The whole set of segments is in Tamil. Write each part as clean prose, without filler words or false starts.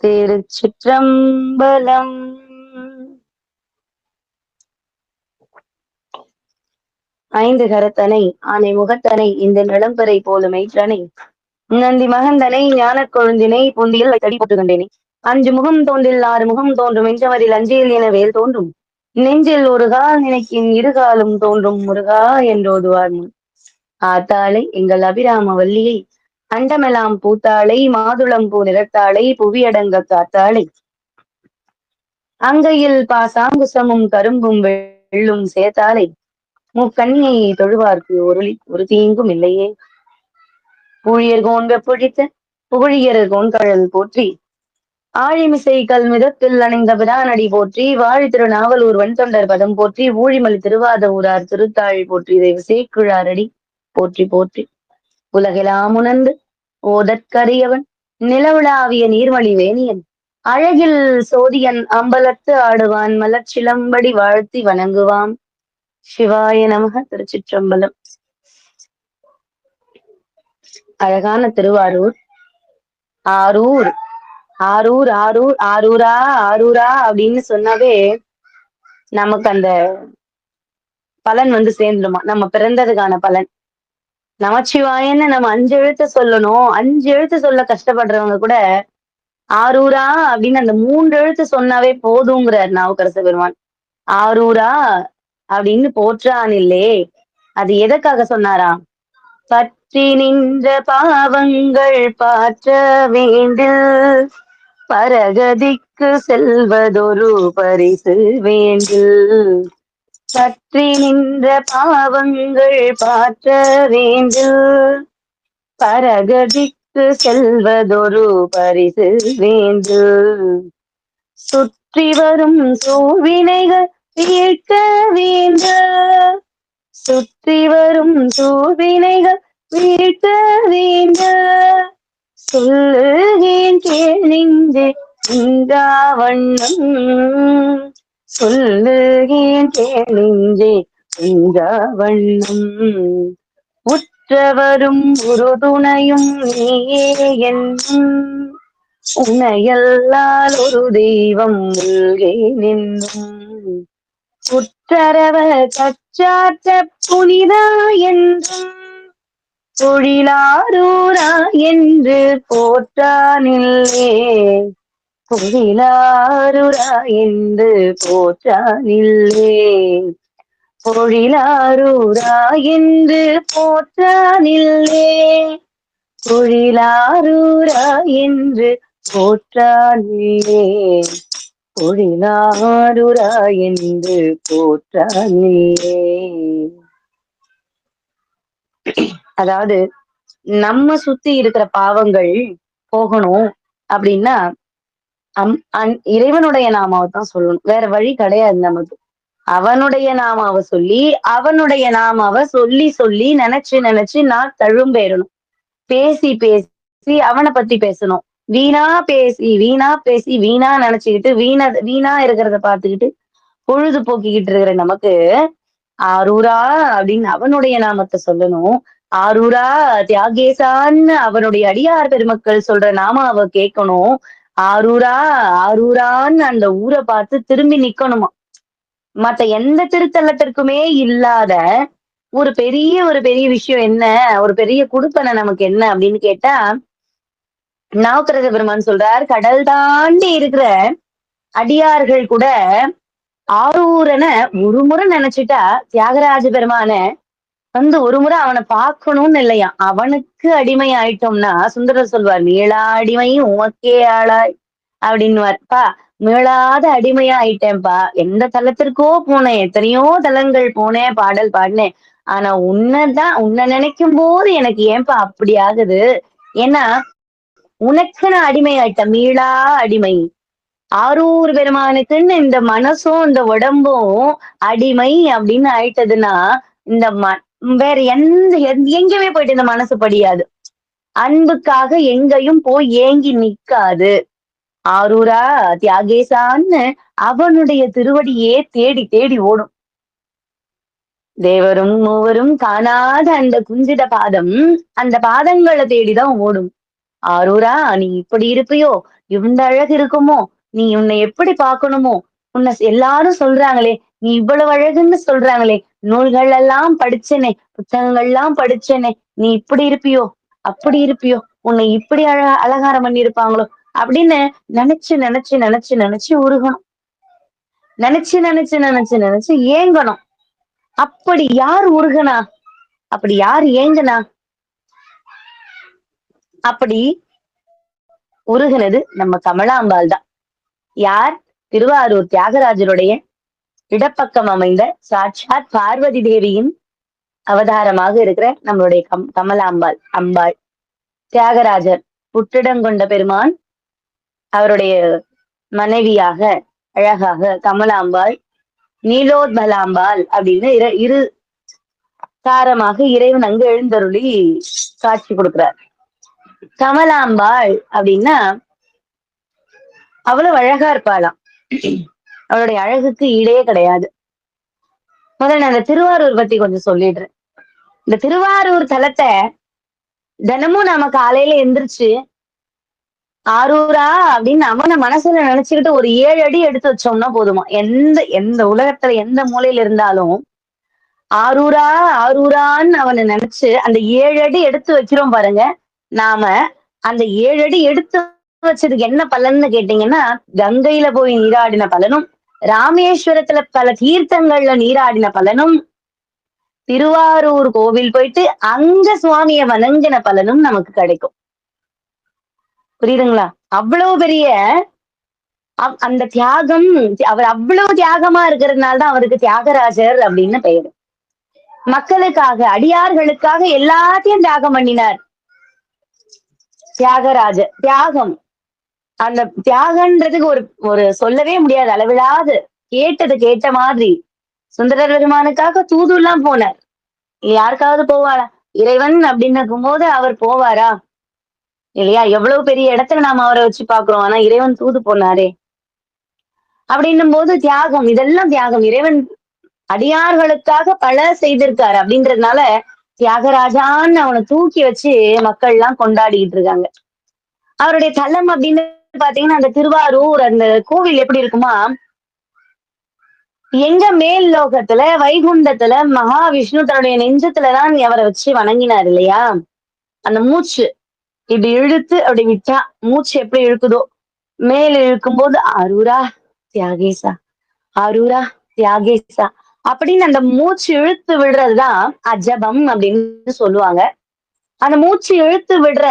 திருச்சிற்றம்பலம். ஐந்து கரத்தனை ஆனை முகத்தனை இந்த நிலம்பரை போலும் மெய்ற்றனை நந்தி மகந்தனை ஞானக் கொழுந்தினை புந்தியில் வைத்தடி போட்டு கண்டேனே. அஞ்சு முகம் தோன்றில் ஆறு முகம் தோன்றும் எஞ்சமதில் அஞ்சேல் என வேல் தோன்றும் நெஞ்சில் ஒரு கால் நினைக்கின் இருகாலும் தோன்றும் முருகா என்றோதுவார் முன். ஆத்தாளை எங்கள் அபிராம வல்லியை அண்டமெல்லாம் பூத்தாளை மாதுளம் பூ நிறத்தாளை புவியடங்க காத்தாளை அங்கையில் பாசாங்குசமும் கரும்பும் வெள்ளும் சேர்த்தாளை முக்கண்ணியை தொழுவார்க்கு ஒரு தீங்கும் இல்லையே. ஊழியர்கோன் வெப்பொழித்த புகழியர்கோன் கழல் போற்றி ஆழிமிசை கல்மிதத்தில் அணைந்த பிரானடி போற்றி வாழி திருநாவலூர் வெண்தொண்டர் பதம் போற்றி ஊழிமலி திருவாத ஊரார் திருத்தாள் போற்றி தெய்வ சேக்கிழாரடி போற்றி போற்றி. உலகெலாம் உணர்ந்து ஓதற்கரியவன் நிலவுலாவிய நீர்மலி வேணியன் அழகில் சோதியன் அம்பலத்து ஆடுவான் மலர்ச்சிலம்படி வாழ்த்தி வணங்குவாம். சிவாய நமக. திருச்சிற்றம்பலம். அழகான திருவாரூர். ஆரூர் ஆரூர் ஆரூர் ஆரூரா ஆரூரா அப்படின்னு சொன்னாவே நமக்கு அந்த பலன் சேர்ந்துடுமா, நம்ம பிறந்ததுக்கான பலன். நமச்சிவாயன்னு நம்ம 5 எழுத்து சொல்லணும். 5 எழுத்து சொல்ல கஷ்டப்படுறவங்க கூட ஆரூரா அப்படின்னு அந்த 3 எழுத்து சொன்னாவே போதுங்கிறார் நாவுக்கரச பெருமான். ஆரூரா அப்படின்னு போற்றான் இல்லே, அது எதற்காக சொன்னாராம்? பற்றி நின்ற பாவங்கள் பாற்ற வேண்டில் பரகதிக்கு செல்வதொரு பரிசு வேண்டில். பற்றி நின்ற பாவங்கள் பாற்ற வேண்டில் பரகதிக்கு செல்வதொரு பரிசு வேண்டில். சுற்றி வரும் சூழ்வினைகள் தீர்க்க வேண்டும். சுற்றி வரும் சூழ்வினைகள் தீர்க்க வேண்டும். சொல்லுகேன் கேள் நெஞ்சே இன்றா வண்ணம். சொல்லுகேன் கேள் நெஞ்சே இன்றா வண்ணம். உற்றவரும் ஒரு துணையும் நீயே என்னும் உன்னையல்லால் ஒரு தெய்வம் உள்கே நின்னும். உற்றரவ கச்சாற்ற புனிதா என்றும் தொழிலாரூரா என்று போற்றானில்லே. தொழிலாரூரா என்று போற்றானில்லே. தொழிலாரூரா என்று போற்றானில்லே. தொழிலாரூரா என்று போற்றானில்லே. தொழிலாரூரா என்று போற்றானில்லே. அதாவது நம்ம சுத்தி இருக்கிற பாவங்கள் போகணும் அப்படின்னா இறைவனுடைய நாமாவை தான் சொல்லணும். வேற வழி கிடையாது நமக்கு. அவனுடைய நாமாவை சொல்லி அவனுடைய நாமாவை சொல்லி சொல்லி நினைச்சு நினைச்சு நான் தழும்பேறணும். பேசி பேசி அவனை பத்தி பேசணும். வீணா பேசி வீணா பேசி வீணா நினைச்சுக்கிட்டு வீணா இருக்கிறத பார்த்துக்கிட்டு பொழுது போக்கிக்கிட்டு இருக்கிற நமக்கு ஆரூரா அப்படின்னு அவனுடைய நாமத்தை சொல்லணும். ஆரூரா தியாகேசான்னு அவனுடைய அடியார் பெருமக்கள் சொல்ற நாமாவை கேட்கணும். ஆரூரா ஆரூரான்னு அந்த ஊரை பார்த்து திரும்பி நிக்கணுமா. மத்த எந்த திருத்தலத்திற்குமே இல்லாத ஒரு பெரிய விஷயம் என்ன, ஒரு பெரிய குடுப்பனை நமக்கு என்ன அப்படின்னு கேட்டா, நாவுக்கரச பெருமான் சொல்றார், கடல் தாண்டி இருக்கிற அடியார்கள் கூட ஆரூரனை ஒரு முறை நினைச்சிட்டா தியாகராஜ பெருமான ஒரு முறை அவனை பார்க்கணும்னு இல்லையா. அவனுக்கு அடிமை ஆயிட்டோம்னா சுந்தரர் சொல்வார், மீளா அடிமை உமக்கே ஆளாய் அப்படின்னுவார்ப்பா. மீளாத அடிமையா ஆயிட்டேன்ப்பா. எந்த தலத்திற்கோ போனேன், எத்தனையோ தலங்கள் போனேன், பாடல் பாடினேன். ஆனா உன்னை நினைக்கும் போது எனக்கு ஏன்பா அப்படி ஆகுது? ஏன்னா உனக்கு நான் அடிமை ஆயிட்டேன், மீளா அடிமை. ஆரூர் பெருமானுக்குன்னு இந்த மனசும் இந்த உடம்பும் அடிமை அப்படின்னு ஆயிட்டதுன்னா இந்த வேற எங்கேயுமே போயிட்டு இந்த மனசு படியாது. அன்புக்காக எங்கேயும் போய் ஏங்கி நிக்காது. ஆரூரா தியாகேசான்னு அவனுடைய திருவடியே தேடி தேடி ஓடும். தேவரும் மூவரும் காணாத அந்த குஞ்சித பாதம் அந்த பாதங்களை தேடிதான் ஓடும். ஆரூரா நீ இப்படி இருப்பியோ, இந்த அழகு இருக்குமோ, நீ உன்னை எப்படி பார்க்கணுமோ, உன்னை எல்லாரும் சொல்றாங்களே, நீ இவ்வளவு அழகுன்னு சொல்றாங்களே, நூல்கள் எல்லாம் படிச்சேனே, புத்தகங்கள்லாம் படிச்சேனே, நீ இப்படி இருப்பியோ, அப்படி இருப்பியோ, உன்னை இப்படி அலங்காரம் பண்ணியிருப்பாங்களோ, அப்படின்னு நினைச்சு நினைச்சு நினைச்சு நினைச்சு உருகணும். நினைச்சு நினைச்சு நினைச்சு நினைச்சு ஏங்கணும். அப்படி யார் உருகுனா? அப்படி யார் ஏங்குனா? அப்படி உருகுனது நம்ம கமலாம்பாள் தான். யார்? திருவாரூர் தியாகராஜருடைய இடப்பக்கம் அமைந்த சாட்சாத் பார்வதி தேவியின் அவதாரமாக இருக்கிற நம்மளுடைய கமலாம்பாள் அம்பாள். தியாகராஜர் புற்றிடங்கொண்ட பெருமான் அவருடைய மனைவியாக அழகாக கமலாம்பாள், நீலோத்பலாம்பாள் அப்படின்னு இரு தாரமாக இறைவன் அங்கு எழுந்தருளி காட்சி கொடுக்கிறார். கமலாம்பாள் அப்படின்னா அவ்வளவு அழகா இருப்பாளாம். அவளுடைய அழகுக்கு ஈடே கிடையாது. முதல்ல அந்த திருவாரூர் பத்தி கொஞ்சம் சொல்லிடுறேன். இந்த திருவாரூர் தலத்தை தினமும் நம்ம காலையில எந்திரிச்சு ஆரூரா அப்படின்னு அவனை மனசுல நினைச்சுக்கிட்டு ஒரு 7 அடி எடுத்து வச்சோம்னா போதுமா. எந்த எந்த உலகத்துல எந்த மூலையில இருந்தாலும் ஆரூரா ஆரூரான்னு அவனை நினைச்சு அந்த 7 அடி எடுத்து வைக்கிறோம் பாருங்க. நாம அந்த 7 அடி எடுத்து வச்சதுக்கு என்ன பலன்னு கேட்டீங்கன்னா, கங்கையில போய் நீராடின பலனும், ராமேஸ்வரத்துல பல தீர்த்தங்கள்ல நீராடின பலனும், திருவாரூர் கோவில் போயிட்டு அங்க சுவாமிய வணங்கின பலனும் நமக்கு கிடைக்கும். புரியுதுங்களா? அவ்வளவு பெரிய அந்த தியாகம், அவர் அவ்வளவு தியாகமா இருக்கிறதுனால தான் அவருக்கு தியாகராஜர் அப்படின்னு பெயரு. மக்களுக்காக, அடியார்களுக்காக எல்லாத்தையும் தியாகம் பண்ணினார் தியாகராஜர். தியாகம், அந்த தியாகன்றதுக்கு ஒரு ஒரு சொல்லவே முடியாது, அளவிலாது. கேட்டது கேட்ட மாதிரி சுந்தரர் பெருமானுக்காக தூதுலாம் போனார். யாருக்காவது போவாரா? இறைவன் அப்படின்னு இருக்கும் போது அவர் போவாரா? இல்லையா? எவ்வளவு பெரிய இடத்துல நாம அவரை வச்சு பாக்குறோம். ஆனா இறைவன் தூது போனாரே அப்படின்னும் போது தியாகம், இதெல்லாம் தியாகம். இறைவன் அடியார்களுக்காக பல செய்திருக்காரு அப்படின்றதுனால தியாகராஜான்னு அவனை தூக்கி வச்சு மக்கள் எல்லாம் கொண்டாடிட்டு இருக்காங்க. அவருடைய தலம் அப்படின்னு பாத்தீங்கன்னா அந்த திருவாரூர் அந்த கோவில் எப்படி இருக்குமா, எங்க மேல் லோகத்துல வைகுண்டத்துல மகாவிஷ்ணு தன்னுடைய நெஞ்சத்துலதான் அவரை வச்சு வணங்கினார் இல்லையா? அந்த மூச்சு இப்படி இழுத்து அப்படி விட்டா மூச்சு எப்படி இழுக்குதோ, மேல் இழுக்கும் போது அரூரா தியாகேசா, அரூரா தியாகேசா அப்படின்னு அந்த மூச்சு இழுத்து விடுறதுதான் அஜபம் அப்படின்னு சொல்லுவாங்க. அந்த மூச்சு இழுத்து விடுற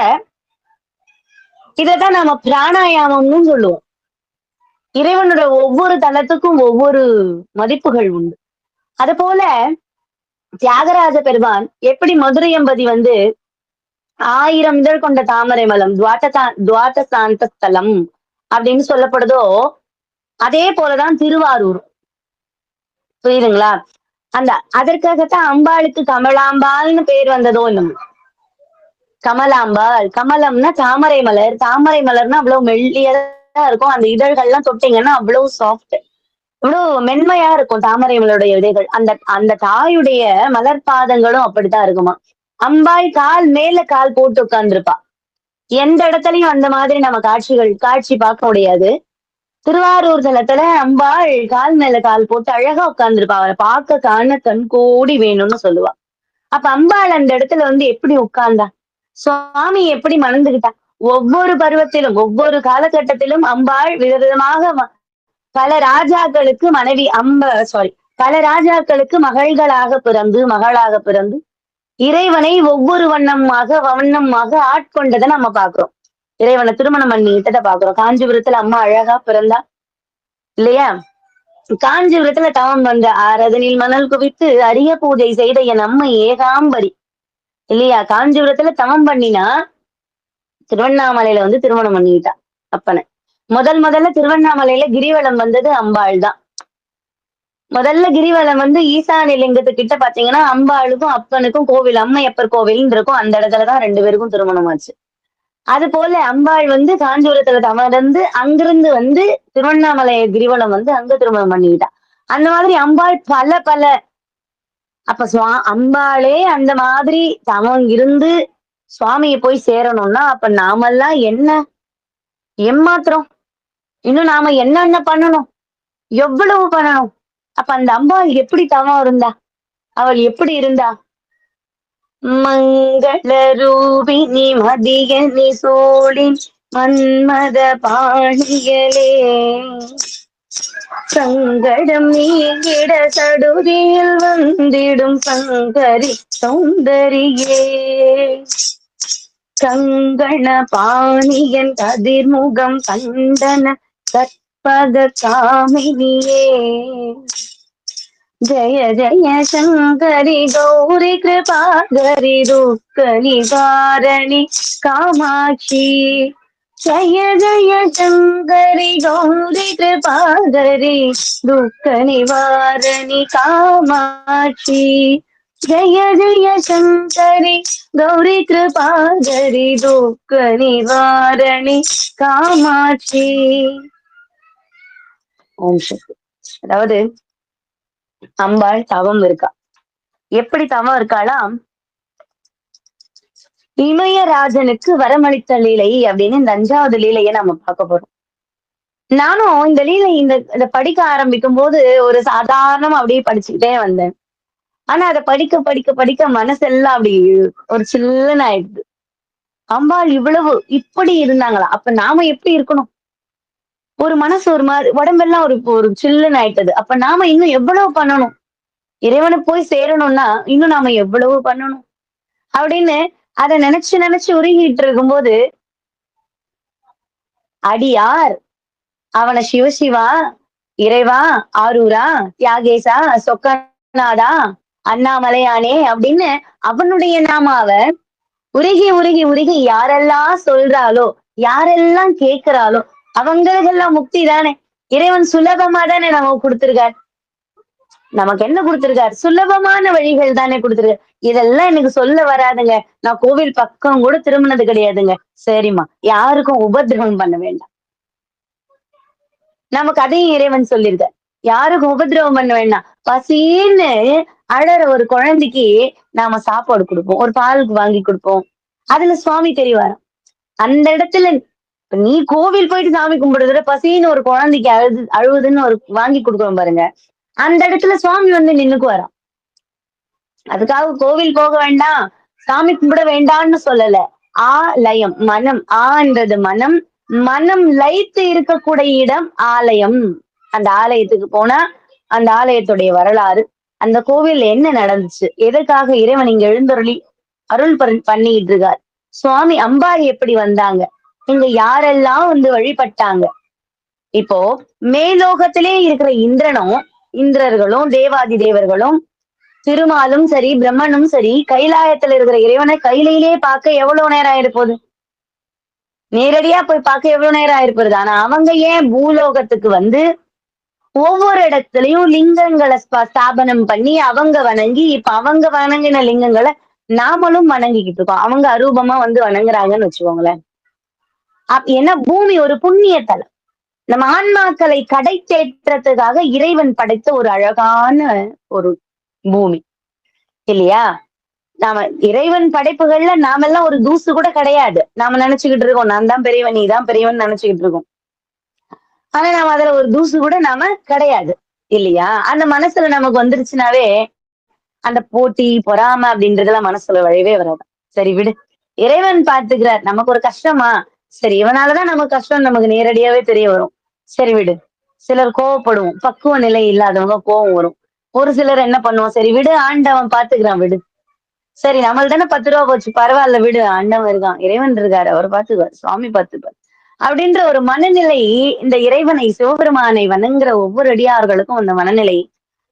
இதைதான் நாம பிராணாயாமம்னு சொல்லுவோம். இறைவனோட ஒவ்வொரு தலத்துக்கும் ஒவ்வொரு மதிப்புகள் உண்டு. அது போல தியாகராஜ பெருமான் எப்படி மதுரையம்பதி 1000 இதழ் கொண்ட தாமரை மலம் துவாட்ட சாந்த ஸ்தலம் அப்படின்னு சொல்லப்படுதோ, அதே போலதான் திருவாரூர். புரியுதுங்களா? அந்த அதற்காகத்தான் அம்பாளுக்கு கமலாம்பாள்னு பேர் வந்ததோ என்னமோ. கமலாம்பாள், கமலம்னா தாமரை மலர், தாமரை மலர்னா அவ்வளவு மெல்லியதா இருக்கும். அந்த இதழ்கள்லாம் தொட்டீங்கன்னா அவ்வளவு சாஃப்ட், இவ்வளவு மென்மையா இருக்கும் தாமரை மலருடைய விதைகள். அந்த அந்த தாயுடைய மலர் பாதங்களும் அப்படித்தான் இருக்குமா. அம்பாள் கால் மேல கால் போட்டு உட்கார்ந்துருப்பா. எந்த இடத்துலயும் அந்த மாதிரி நம்ம காட்சி பார்க்க முடியாது. திருவாரூர் தலத்துல அம்பாள் கால் மேல கால் போட்டு அழகா உட்கார்ந்துருப்பா. அவரை பார்க்க காண கண் கோடி வேணும்னு சொல்லுவா. அப்ப அம்பாள் அந்த இடத்துல எப்படி உட்கார்ந்தா, சுவாமி எப்படி மணந்துகிட்டா, ஒவ்வொரு பருவத்திலும் ஒவ்வொரு காலகட்டத்திலும் அம்பாள் விதவிதமாக பல ராஜாக்களுக்கு மனைவி பல ராஜாக்களுக்கு மகளாக பிறந்து இறைவனை ஒவ்வொரு வண்ணமாக ஆட்கொண்டதை நம்ம பாக்குறோம். இறைவனை திருமணம் பண்ணிட்டதை பாக்குறோம். காஞ்சிபுரத்துல அம்மா அழகா பிறந்தா இல்லையா? காஞ்சிபுரத்துல தவம் வந்த ஆரதனில் மணல் குவித்து அரிய பூஜை செய்த என் அம்மை ஏகாம்பரி இல்லையா? காஞ்சிபுரத்துல தவம் பண்ணினா திருவண்ணாமலையில திருமணம் பண்ணிக்கிட்டா அப்பனை. முதல்ல திருவண்ணாமலையில கிரிவலம் வந்தது அம்பாள் தான். முதல்ல கிரிவலம் ஈசானி லிங்கத்துக்கிட்ட பாத்தீங்கன்னா அம்பாளுக்கும் அப்பனுக்கும் கோவில், அம்மையப்பர் கோவில் இருக்கும். அந்த இடத்துலதான் 2 பேருக்கும் திருமணம் ஆச்சு. அது போல அம்பாள் காஞ்சிபுரத்துல தமர்ந்து அங்கிருந்து திருவண்ணாமலை கிரிவலம் அங்க திருமணம் பண்ணிக்கிட்டா. அந்த மாதிரி அம்பாள் பல பல அப்ப அம்பாளே அந்த மாதிரி தமம் இருந்து சுவாமிய போய் சேரணும்னா, அப்ப நாமெல்லாம் என்ன எம்மாத்திரம்? இன்னும் நாம என்னென்ன பண்ணணும்? எவ்வளவு பண்ணணும்? அப்ப அந்த அம்பாள் எப்படி தவம் இருந்தா? அவள் எப்படி இருந்தா? மங்கள ரூபிணி மதியணி சோழின் மன்மத பாணியலே சங்கடம் நீங்கிட சடுதியில் வந்திடும் சங்கரி சௌந்தரியே கங்கண பாணியன் கதிர்முகம் கண்டன கற்பக காமினியே ஜய ஜய சங்கரி கௌரி கிருபாகரி துக்க நிவாரணி காமாட்சி ஜய ஜய சங்கரி கௌரி கிருபாகரி துக்க நிவாரணி காமாட்சி ஜய ஜய சங்கரி கௌரி கிருபாகரி துக்க நிவாரணி காமாட்சி. ஓம் சக்தி. அதாவது அம்பாள் தவம் இருக்கா. எப்படி தவம் இருக்காளாம்? இமயராஜனுக்கு வரமளித்த லீலை அப்படின்னு இந்த 5வது லீலையை நம்ம பார்க்க போறோம். நானும் இந்த லீலை இத படிக்க ஆரம்பிக்கும் போது ஒரு சாதாரணமா அப்படியே படிச்சுக்கிட்டே வந்தேன். ஆனா அதை படிக்க படிக்க படிக்க மனசெல்லாம் அப்படி ஒரு சில்லுன்னு ஆயிடுது. அம்பாள் இவ்வளவு இப்படி இருந்தாங்களா? அப்ப நாம எப்படி இருக்கணும்? ஒரு மனசு ஒரு மாதிரி உடம்பெல்லாம் ஒரு ஒரு சில்லுன்னு ஆயிட்டது. அப்ப நாம இன்னும் எவ்வளவு பண்ணணும்? இறைவனை போய் சேரணும்னா இன்னும் நாம எவ்வளவு பண்ணணும் அப்படின்னு அதை நினைச்சு நினைச்சு உருகிட்டு இருக்கும்போது அடியார் அவனை சிவசிவா இறைவா ஆரூரா தியாகேசா சொக்கநாதா அண்ணாமலையானே அப்படின்னு அவனுடைய நாமாவ உருகி உருகி உருகி யாரெல்லாம் சொல்றாளோ யாரெல்லாம் கேட்கிறாளோ அவங்களுக்கெல்லாம் முக்தி தானே. இறைவன் சுலபமா தானே நமக்கு கொடுத்திருக்கார். நமக்கு என்ன கொடுத்திருக்காரு? சுலபமான வழிகள் தானே கொடுத்திருக்காரு. இதெல்லாம் எனக்கு சொல்ல வராதுங்க. நான் கோவில் பக்கம் கூட திரும்பினது கிடையாதுங்க. சரிம்மா, யாருக்கும் உபதிரவம் பண்ண வேண்டாம். நமக்கு அதையும் இறைவன் சொல்லியிருக்கார். யாருக்கும் உபதிரவம் பண்ண வேண்டாம். பசின்னு அழற ஒரு குழந்தைக்கு நாம சாப்பாடு கொடுப்போம், ஒரு பாலுக்கு வாங்கி கொடுப்போம். அதுல சுவாமி தெரிவாராம். அந்த இடத்துல நீ கோவில் போயிட்டு சாமி கும்பிடுறதுல பசின்னு ஒரு குழந்தைக்கு அழுவுதுன்னு ஒரு வாங்கி கொடுக்குறோம் பாருங்க, அந்த இடத்துல சுவாமி வந்து நின்னுக்குவாராம். அதுக்காக கோவில் போக வேண்டாம், சாமி கும்பிட வேண்டாம்னு சொல்லல. ஆ லயம் மனம், ஆன்றது மனம், மனம் லயித்து இருக்கக்கூடிய இடம் ஆலயம். அந்த ஆலயத்துக்கு போனா அந்த ஆலயத்துடைய வரலாறு, அந்த கோவில்ல என்ன நடந்துச்சு, எதற்காக இறைவன் இங்க எழுந்தருளி அருள் பண்ணிட்டு இருக்கார், சுவாமி அம்பாள் எப்படி வந்தாங்க, இங்க யாரெல்லாம் வந்து வழிபட்டாங்க. இப்போ மேலோகத்திலே இருக்கிற இந்திரனும் இந்திரர்களும் தேவாதி தேவர்களும் திருமாலும் சரி பிரம்மனும் சரி கைலாயத்துல இருக்கிற இறைவனை கையிலேயே பார்க்க எவ்வளவு நேரம் ஆயிருப்போகுது. நேரடியா போய் பார்க்க எவ்வளவு நேரம் ஆயிருப்பது. ஆனா அவங்க ஏன் பூலோகத்துக்கு வந்து ஒவ்வொரு இடத்துலயும் லிங்கங்களை ஸ்தாபனம் பண்ணி அவங்க வணங்கி இப்ப அவங்க வணங்கின லிங்கங்களை நாமளும் வணங்கிக்கிட்டு இருக்கோம். அவங்க அரூபமா வந்து வணங்குறாங்கன்னு வச்சுக்கோங்களேன். ஏன்னா பூமி ஒரு புண்ணிய தலம். நம்ம ஆன்மாக்களை கடை தேற்றத்துக்காக இறைவன் படைத்த ஒரு அழகான ஒரு பூமி இல்லையா? நாம இறைவன் படைப்புகள்ல நாமெல்லாம் ஒரு தூசு கூட கிடையாது. நாம நினைச்சுக்கிட்டு இருக்கோம் நான் தான் பெரியவன் நீ தான் பெரியவன் நினைச்சுக்கிட்டு இருக்கோம். ஆனா நாம அதுல ஒரு தூசு கூட நாம கிடையாது இல்லையா? அந்த மனசுல நமக்கு வந்துருச்சுனாவே அந்த போட்டி பொறாமை அப்படின்றதெல்லாம் மனசுல வரவே வராது. சரி விடு, இறைவன் பார்த்துக்கிறார். நமக்கு ஒரு கஷ்டமா, சரி இவனாலதான் நமக்கு கஷ்டம் நமக்கு நேரடியாவே தெரிய வரும். சரி விடு. சிலர் கோவப்படுவோம், பக்குவ நிலை இல்லாதவங்க கோவம் வரும். ஒரு சிலர் என்ன பண்ணுவோம், சரி விடு ஆண்டவன் பாத்துக்கிறான் விடு, சரி நம்மள்ட்ட தானே 10 ரூபா போச்சு பரவாயில்ல விடு, ஆண்டவன் இருக்கான், இறைவன் இருக்காரு, அவர் பாத்துக்குவார், சுவாமி பாத்துக்குவார் அப்படின்ற ஒரு மனநிலை. இந்த இறைவனை சிவபெருமானை வணங்குற ஒவ்வொரு அடியார்களுக்கும் அந்த மனநிலை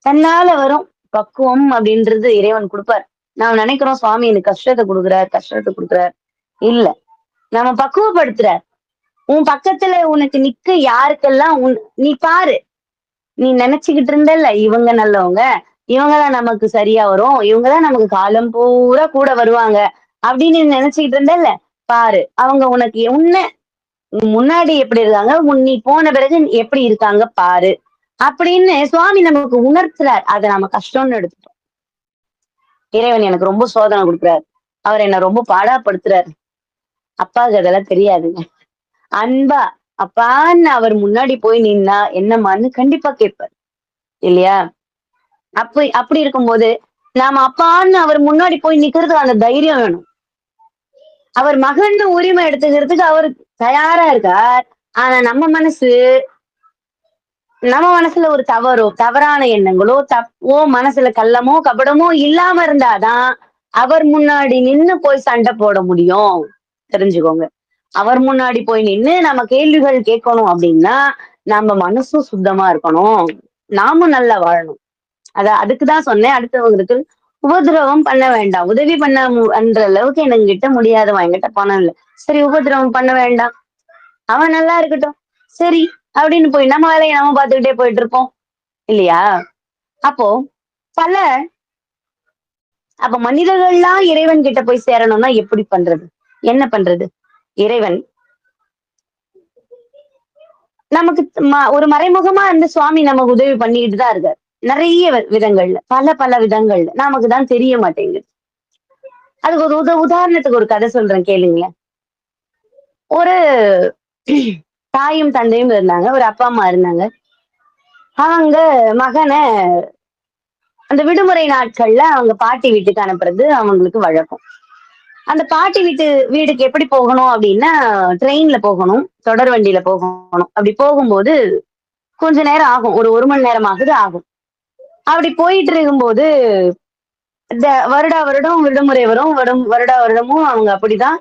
தன்னால வரும். பக்குவம் அப்படின்றது இறைவன் கொடுப்பார். நாம நினைக்கிறோம் சுவாமி எனக்கு கஷ்டத்தை கொடுக்குறார் கஷ்டத்தை கொடுக்குறார். இல்ல, நம்ம பக்குவப்படுத்துறார். உன் பக்கத்துல உனக்கு நிக்க யாருக்கெல்லாம் நீ பாரு, நீ நினைச்சுக்கிட்டு இருந்தல்ல இவங்க நல்லவங்க, இவங்கதான் நமக்கு சரியா வரும், இவங்கதான் நமக்கு காலம் பூரா கூட வருவாங்க அப்படின்னு நினைச்சுக்கிட்டு இருந்தல்ல, பாரு அவங்க உனக்கு உன்ன முன்னாடி எப்படி இருக்காங்க, நீ போன பிறகு எப்படி இருக்காங்க பாரு அப்படின்னு சுவாமி நமக்கு உணர்த்துறார். அதை நம்ம கஷ்டம்னு எடுத்துட்டோம். இறைவன் எனக்கு ரொம்ப சோதனை கொடுக்குறாரு, அவர் என்ன ரொம்ப பாடாப்படுத்துறாரு. அப்பாவுக்கு அதெல்லாம் தெரியாதுங்க. அன்பா, அப்பான்னு அவர் முன்னாடி போய் நின்னா, என்னம்மான்னு கண்டிப்பா கேட்பாரு. இல்லையா? அப்படி இருக்கும்போது, நாம அப்பான்னு அவர் முன்னாடி போய் நிக்கிறதுக்கு அந்த தைரியம் வேணும். அவர் மகன்னு உரிமை எடுத்துக்கிறதுக்கு அவரு தயாரா இருக்கார். ஆனா நம்ம மனசுல ஒரு தவறோ, தவறான எண்ணங்களோ, மனசுல கள்ளமோ, கபடமோ இல்லாம இருந்தாதான், அவர் முன்னாடி நின்னு போய் சண்டை போட முடியும். தெரிஞ்சுக்கோங்க. அவர் முன்னாடி போய் நின்னு நம்ம கேள்விகள் கேட்கணும் அப்படின்னா, நம்ம மனசும் சுத்தமா இருக்கணும். நாமும் நல்லா வாழணும். அதுக்கு தான் சொன்னேன். அடுத்தவங்களுக்கு உபத்திரவம் பண்ண வேண்டாம். உதவி பண்ற அளவுக்கு என்கிட்ட முடியாதும்மா. என்கிட்ட பணம் இல்ல. சரி உபத்திரவம் பண்ண வேண்டாம். அவன் நல்லா இருக்கட்டும். சரி அப்படின்னு போய் நம்ம வேலைய நம்ம பார்த்துக்கிட்டே போயிட்டு இருப்போம். இல்லையா? அப்போ பல அப்ப மனிதர்கள்லாம் இறைவன் கிட்ட போய் சேரணும்னா எப்படி பண்றது? என்ன பண்றது? இறைவன் நமக்கு ஒரு மறைமுகமா இருந்து சுவாமி நமக்கு உதவி பண்ணிட்டு தான் இருக்காரு. நெறைய விதங்கள்ல. பல விதங்கள்ல. நமக்கு தான் தெரிய மாட்டேங்குது. அதுக்கு ஒரு உதாரணத்துக்கு ஒரு கதை சொல்றேன் கேளுங்களேன். ஒரு தாயும், தந்தையும் இருந்தாங்க. ஒரு அப்பா, அம்மா இருந்தாங்க. அவங்க மகன அந்த விடுமுறை நாட்கள்ல அவங்க பாட்டி வீட்டுக்கு அனுப்புறது அவங்களுக்கு வழக்கம். அந்த பாட்டி வீடுக்கு எப்படி போகணும் அப்படின்னா, ட்ரெயின்ல போகணும். தொடர் வண்டியில போகணும். அப்படி போகும்போது கொஞ்ச நேரம் ஆகும். ஒரு 1 மணி நேரமாவது ஆகும். அப்படி போயிட்டு இருக்கும்போது, இந்த வருடம் விடுமுறை வரும். வருடா வருடமும் அவங்க அப்படிதான்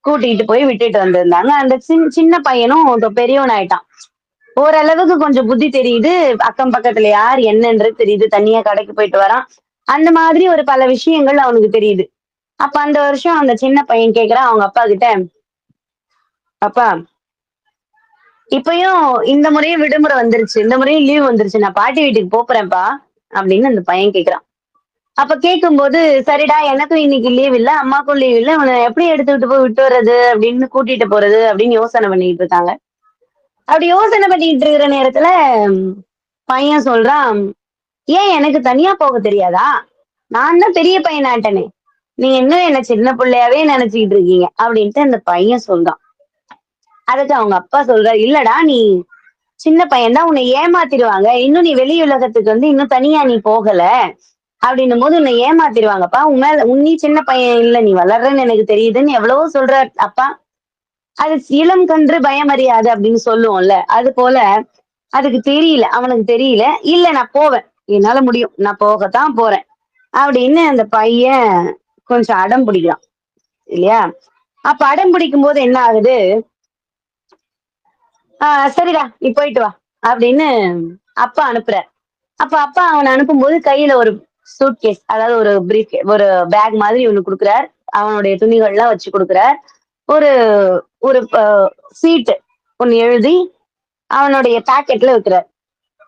கூட்டிட்டு போய் விட்டுட்டு வந்திருந்தாங்க. அந்த சின்ன பையனும் இப்ப பெரியவன் ஆயிட்டான். ஓரளவுக்கு கொஞ்சம் புத்தி தெரியுது. அக்கம் பக்கத்துல யார் என்னன்றது தெரியுது. தனியா கடைக்கு போயிட்டு வரான். அந்த மாதிரி ஒரு பல விஷயங்கள் அவனுக்கு தெரியுது. அப்ப அந்த வருஷம் அந்த சின்ன பையன் கேட்கிறான் அவங்க அப்பா கிட்ட, "அப்பா, இப்பயும் இந்த முறையும் விடுமுறை வந்துருச்சு. இந்த முறையும் லீவ் வந்துருச்சு. நான் பாட்டி வீட்டுக்கு போறேன்ப்பா" அப்படின்னு அந்த பையன் கேட்கிறான். அப்ப கேட்கும்போது, "சரிடா எனக்கும் இன்னைக்கு லீவ் இல்ல, அம்மாக்கும் லீவ் இல்ல. உன்ன எப்படி எடுத்துக்கிட்டு போய் விட்டு வர்றது? அப்படின்னு கூட்டிட்டு போறது?" அப்படின்னு யோசனை பண்ணிட்டு இருக்காங்க. அப்படி யோசனை பண்ணிட்டு இருக்கிற நேரத்துல பையன் சொல்றான், "ஏன் எனக்கு தனியா போக தெரியாதா? நான் தான் பெரிய பையனாயிட்டேனே. நீங்க இன்னும் என்ன சின்ன பிள்ளையாவே நினைச்சுக்கிட்டு இருக்கீங்க." அப்படின்ட்டு அந்த பையன் சொல்றான். அதுக்கு அவங்க அப்பா சொல்றாரு, "இல்லடா நீ சின்ன பையன் தான். உன்னை ஏமாத்திருவாங்க. இன்னும் நீ வெளி உலகத்துக்கு வந்து இன்னும் தனியா நீ போகல. அப்படின்னும் போது உன்னை ஏமாத்திருவாங்கப்பா. நீ சின்ன பையன் இல்ல. நீ வளர்றன்னு எனக்கு தெரியுதுன்னு" எவ்வளவோ சொல்றார் அப்பா. அது இளம் கன்று பயமறியாது அப்படின்னு சொல்லுவோம்ல. அது போல அதுக்கு தெரியல. அவனுக்கு தெரியல. "இல்ல நான் போவேன். என்னால முடியும். நான் போகத்தான் போறேன்." அப்படின்னு அந்த பையன் கொஞ்சம் அடம் பிடிக்கிறான். இல்லையா? அப்ப அடம் பிடிக்கும்போது என்ன ஆகுது, சரிடா நீ போயிட்டு வா" அப்படின்னு அப்பா அனுப்புறார். அப்ப அப்பா அவன அனுப்பும்போது கையில ஒரு சூட்கேஸ் அதாவது ஒரு பேக் மாதிரி ஒண்ணு குடுக்குறார். அவனுடைய துணிகள்லாம் வச்சு குடுக்குறார். ஒரு ஒரு சீட்டு ஒண்ணு எழுதி அவனுடைய பாக்கெட்ல வைக்கிறார்.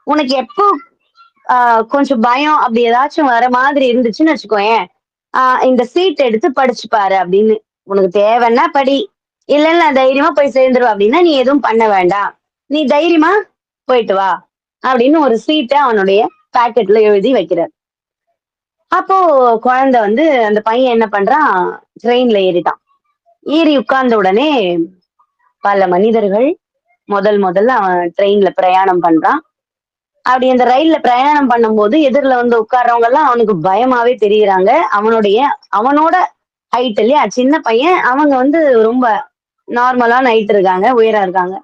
"உனக்கு எப்போ கொஞ்சம் பயம் அப்படி ஏதாச்சும் வர மாதிரி இருந்துச்சுன்னு வச்சுக்கோயேன், இந்த சீட் எடுத்து படிச்சு பாரு" அப்படின்னு. "உனக்கு தேவைன்னா படி. இல்ல தைரியமா போய் சேர்ந்துருவ அப்படின்னா நீ எதுவும் பண்ண வேண்டாம். நீ தைரியமா போயிட்டு வா" அப்படின்னு ஒரு சீட்ட அவனுடைய பாக்கெட்ல எழுதி வைக்கிறார். அப்போ குழந்தை வந்து அந்த பையன் என்ன பண்றான், ட்ரெயின்ல ஏறிட்டான். ஏறி உட்கார்ந்த உடனே பல மனிதர்கள் முதல்ல அவன் ட்ரெயின்ல பிரயாணம் பண்றான். அப்படி அந்த ரயில்ல பிரயாணம் பண்ணும்போது எதிர்ல வந்து உட்கார்றவங்க எல்லாம் அவனுக்கு பயமாவே தெரியுறாங்க. அவனோட ஹைட் இல்லையா? சின்ன பையன். அவங்க வந்து ரொம்ப நார்மலான ஹைட் இருக்காங்க. உயரம் இருக்காங்க.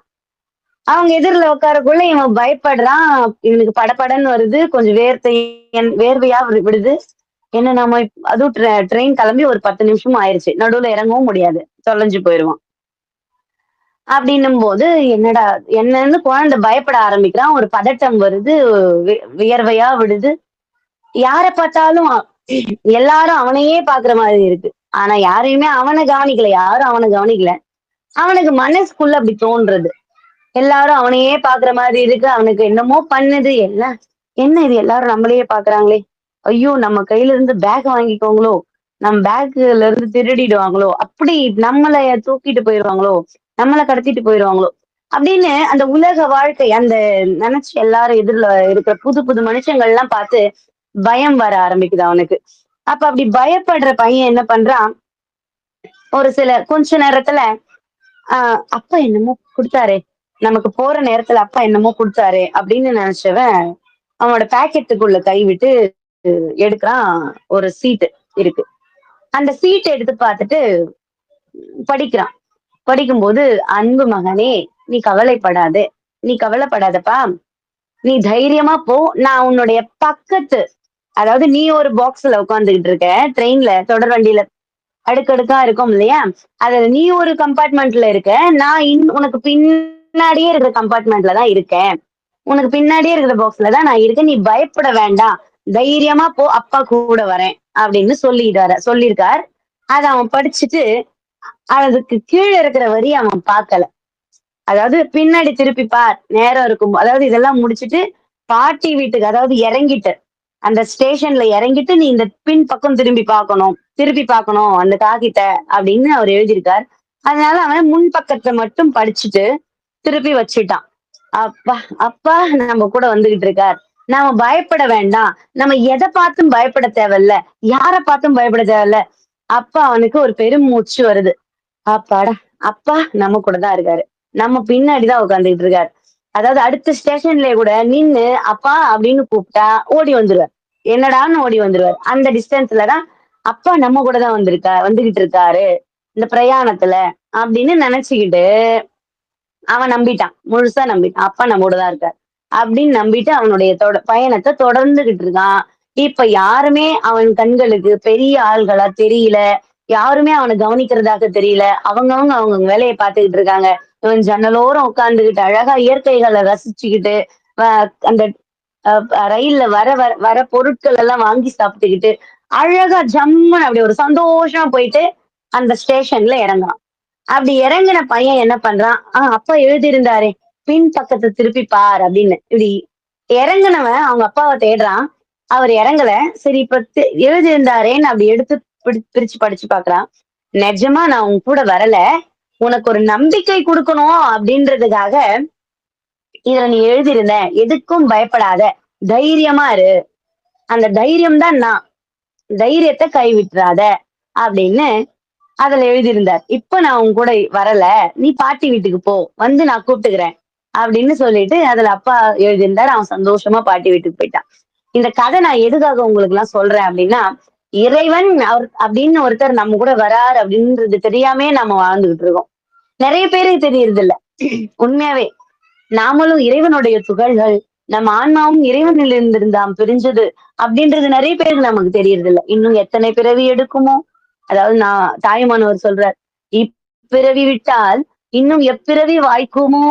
அவங்க எதிர்ல உட்காரக்குள்ள இவன் பயப்படுறான். இவனுக்கு படபடன்னு வருது. கொஞ்சம் வேர்வையா விடுது. என்ன நாம அதுவும் ட்ரெயின் கிளம்பி ஒரு 10 நிமிஷமும் ஆயிருச்சு. நடுவுல இறங்கவும் முடியாது. தொலைஞ்சு போயிருவான். அப்படின்னும்போது என்னடா என்னன்னு குழந்தை பயப்பட ஆரம்பிக்கிறான். ஒரு பதட்டம் வருது. வியர்வையா விடுது. யார பார்த்தாலும் எல்லாரும் அவனையே பார்க்கிற மாதிரி இருக்கு. ஆனா யாரையுமே அவன கவனிக்கல. யாரும் அவன கவனிக்கல. அவனுக்கு மனசுக்குள்ள அப்படி தோன்றது. எல்லாரும் அவனையே பார்க்கிற மாதிரி இருக்கு. அவனுக்கு என்னமோ பண்ணுது. என்ன இது எல்லாரும் நம்மளையே பார்க்கறாங்களே! ஐயோ! நம்ம கையில இருந்து பேக் வாங்கிக்குவாங்களோ! நம்ம பேக்ல இருந்து திருடிடுவாங்களோ! அப்படி நம்மள தூக்கிட்டு போயிருவாங்களோ! நம்மள கடத்திட்டு போயிருவாங்களோ! அப்படின்னு அந்த உலக வாழ்க்கை அந்த நெனச்சு எல்லாரும் எதிர்ல இருக்கிற புது புது மனுஷங்கள்லாம் பார்த்து பயம் வர ஆரம்பிக்குது அவனுக்கு. அப்ப அப்படி பயப்படுற பையன் என்ன பண்றான், ஒரு சில கொஞ்ச நேரத்துல அப்பா என்னமோ குடுத்தாரே, நமக்கு போற நேரத்துல அப்பா என்னமோ குடுத்தாரே அப்படின்னு நினைச்சவன் அவனோட பாக்கெட்டுக்குள்ள கை விட்டு எடுக்குறான். ஒரு சீட்டு இருக்கு. அந்த சீட் எடுத்து பார்த்துட்டு படிக்கிறான். படிக்கும்போது, "அன்பு மகனே, நீ கவலைப்படாதே. நீ கவலைப்படாதப்பா. நீ தைரியமா போ. நான் உன்னுடைய பக்கத்து அதாவது நீ ஒரு பாக்ஸ்ல உட்கார்ந்துகிட்டு இருக்க. ட்ரெயின்ல தொடர் வண்டியில அடுக்கடுக்கா இருக்கும் இல்லையா? அதுல நீ ஒரு கம்பார்ட்மெண்ட்ல இருக்க. நான் உனக்கு பின்னாடியே இருக்கிற கம்பார்ட்மெண்ட்ல தான் இருக்கேன். உனக்கு பின்னாடியே இருக்கிற பாக்ஸ்ல தான் நான் இருக்கேன். நீ பயப்பட வேண்டாம். தைரியமா போ. அப்பா கூட வரேன்." அப்படின்னு சொல்லியிருக்கார். அத அவன் படிச்சுட்டு, அதுக்கு கீழ இருக்கிற வரிய அவன் பார்க்கல. அதாவது பின்னாடி திருப்பி பார். நேரம் இருக்கும். அதாவது இதெல்லாம் முடிச்சுட்டு பாட்டி வீட்டுக்கு அதாவது இறங்கிட்டு, அந்த ஸ்டேஷன்ல இறங்கிட்டு நீ இந்த பின் பக்கம் திரும்பி பார்க்கணும். திருப்பி பார்க்கணும் அந்த காகித்த அப்படின்னு அவர் எழுதியிருக்கார். அதனால அவன் முன் பக்கத்த மட்டும் படிச்சுட்டு திருப்பி வச்சுட்டான். அப்பா, அப்பா நம்ம கூட வந்துகிட்டு இருக்கார். நாம பயப்பட வேண்டாம். நம்ம எத பார்த்தும் பயப்பட தேவையில்ல. யார பார்த்தும் பயப்பட தேவையில்ல. அப்ப அவனுக்கு ஒரு பெரும் மூச்சு வருது. அப்பாடா! அப்பா நம்ம கூட தான் இருக்காரு. நம்ம பின்னாடி தான் உட்கார்ந்துகிட்டு இருக்காரு. அதாவது அடுத்த ஸ்டேஷன்லயே கூட நின்னு அப்பா அப்படின்னு கூப்பிட்டா ஓடி வந்துருவார். என்னடான்னு ஓடி வந்துருவாரு. அந்த டிஸ்டன்ஸ்ல தான் அப்பா நம்ம கூட தான் வந்துகிட்டு இருக்காரு. இந்த பிரயாணத்துல அப்படின்னு நினைச்சுக்கிட்டு அவன் நம்பிட்டான். முழுசா நம்பிட்டான். அப்பா நம்ம கூட தான் இருக்காரு. அப்படின்னு நம்பிட்டு அவனுடைய பயணத்த தொடர்ந்துகிட்டு இருக்கான். இப்ப யாருமே அவன் கண்களுக்கு பெரிய ஆள்களா தெரியல. யாருமே அவன கவனிக்கிறதாக தெரியல. அவங்கவங்க அவங்க வேலைய பார்த்துக்கிட்டு இருக்காங்க. இவன் ஜன்னலோரம் உட்கார்ந்துகிட்டு அழகா இயற்கைகள ரசிச்சுக்கிட்டு, அ அந்த ரயில்ல வர பொருட்கள் எல்லாம் வாங்கி சாப்பிட்டுக்கிட்டு, அழகா ஜம்முன்னு அப்படி ஒரு சந்தோஷமா போயிட்டு அந்த ஸ்டேஷன்ல இறங்குறான். அப்படி இறங்குன பையன் என்ன பண்றான்? அப்பா எழுதியிருந்தாரே, பின் பக்கத்த திருப்பி பார் அப்படின்னு. இப்படி இறங்குனவன் அவங்க அப்பாவ தேடுறான். அவர் இறங்கல. சரி இப்ப எழுதியிருந்தாரேன்னு அப்படி எடுத்து பிரிச்சு படிச்சு பார்க்குறான். நிஜமா நான் உன் கூட வரல. உனக்கு ஒரு நம்பிக்கை குடுக்கணும் அப்படின்றதுக்காக இதுல நீ எழுதியிருந்த. எதுக்கும் பயப்படாத. தைரியமா இரு. அந்த தைரியம் தான் நான். தைரியத்த கைவிட்றாத அப்படின்னு அதுல எழுதியிருந்தார். இப்ப நான் உன் கூட வரல. நீ பாட்டி வீட்டுக்கு போ. வந்து நான் கூப்பிட்டுக்கிறேன். அப்படின்னு சொல்லிட்டு அதுல அப்பா எழுதியிருந்தார். அவன் சந்தோஷமா பாட்டி வீட்டுக்கு போயிட்டான். இந்த கதை நான் எதுக்காக உங்களுக்கு எல்லாம் சொல்றேன் அப்படின்னா, இறைவன் அவர் அப்படின்னு ஒருத்தர் நம்ம கூட வரார் அப்படின்றது தெரியாமே நம்ம வாழ்ந்துகிட்டு இருக்கோம். நிறைய பேருக்கு தெரியறது இல்ல. உண்மையாவே. நாமளும் இறைவனுடைய துகள்கள். நம்ம ஆன்மாவும் இறைவனில் இருந்திருந்தாம் பிரிஞ்சது அப்படின்றது நிறைய பேருக்கு நமக்கு தெரியறது இல்ல. இன்னும் எத்தனை பிறவி எடுக்குமோ? அதாவது நான் தாயுமானவர் சொல்றார். "இப்பிறவி விட்டால் இன்னும் எப்பிறவி வாய்க்குமோ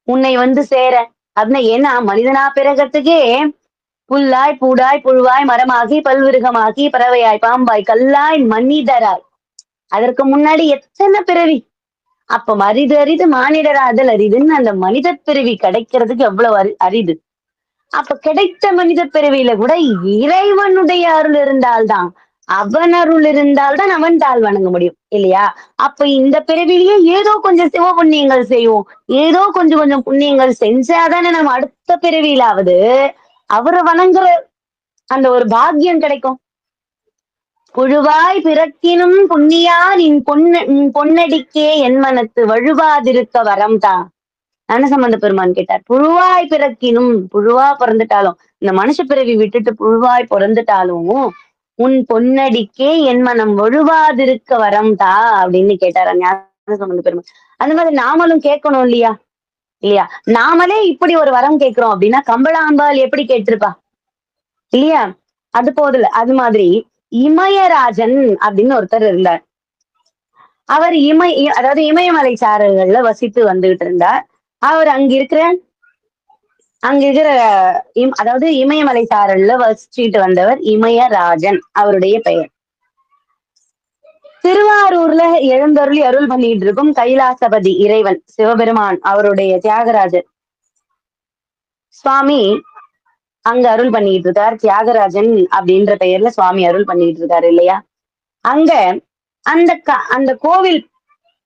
உன்னை வந்து சேர." அப்படின்னா ஏன்னா மனிதனா பிறகத்துக்கே புல்லாய், பூடாய், புழுவாய், மரமாகி, பல்விருகமாகி, பறவையாய், பாம்பாய், கல்லாய், மனிதராய். அதற்கு முன்னாடி எத்தனை பிறவி? அப்ப அரிது அரிது மானிடராதல் அரிதுன்னு அந்த மனித பிறவி கிடைக்கிறதுக்கு எவ்வளவு அரிது. அப்ப கிடைத்த மனித பிறவியில கூட இறைவனுடைய அருள் இருந்தால்தான் அவன் அருள் இருந்தால்தான் அவன் தாழ் வணங்க முடியும் இல்லையா? அப்ப இந்த பிறவிலேயே ஏதோ கொஞ்சம் சிவ புண்ணியங்கள் செய்வோம். ஏதோ கொஞ்சம் கொஞ்சம் புண்ணியங்கள் செஞ்சாதானே நம்ம அடுத்த பிறவியிலாவது அவரை வணங்குற அந்த ஒரு பாக்கியம் கிடைக்கும். புழுவாய் பிறக்கினும் புண்ணியா நின் பொன்னடிக்கே என் மனத்து வழுவாதிருக்க வரம் தா. ஞானசம்பந்த பெருமான் கேட்டார். புழுவாய் பிறக்கினும் புழுவா பிறந்துட்டாலும் இந்த மனுஷ பிறவி விட்டுட்டு புழுவாய் பிறந்துட்டாலும் உன் பொன்னடிக்கே என் மனம் வழுவாதிருக்க வரம் தா அப்படின்னு கேட்டாரா ஞானசம்பந்த பெருமான். அந்த மாதிரி நாமளும் கேட்கணும் இல்லையா? இல்லையா? நாமளே இப்படி ஒரு வரம் கேட்கிறோம் அப்படின்னா கம்பளாம்பாள் எப்படி கேட்டிருப்பா இல்லையா? அது போதுல அது மாதிரி இமயராஜன் அப்படின்னு ஒருத்தர் இருந்தார். அவர் அதாவது இமயமலை சாரல்கள்ல வசித்து வந்துகிட்டு இருந்தார். அவர் அங்க இருக்கிற அதாவது இமயமலை சாரல்ல வசிச்சுட்டு வந்தவர் இமயராஜன் அவருடைய பெயர். திருவாரூர்ல எழுந்தருளி அருள் பண்ணிட்டு இருக்கும் கைலாசபதி இறைவன் சிவபெருமான் அவருடைய தியாகராஜர் சுவாமி அங்க அருள் பண்ணிட்டு இருக்கார். தியாகராஜன் அப்படின்ற பெயர்ல சுவாமி அருள் பண்ணிட்டு இருக்காரு இல்லையா? அங்க அந்த கோவில்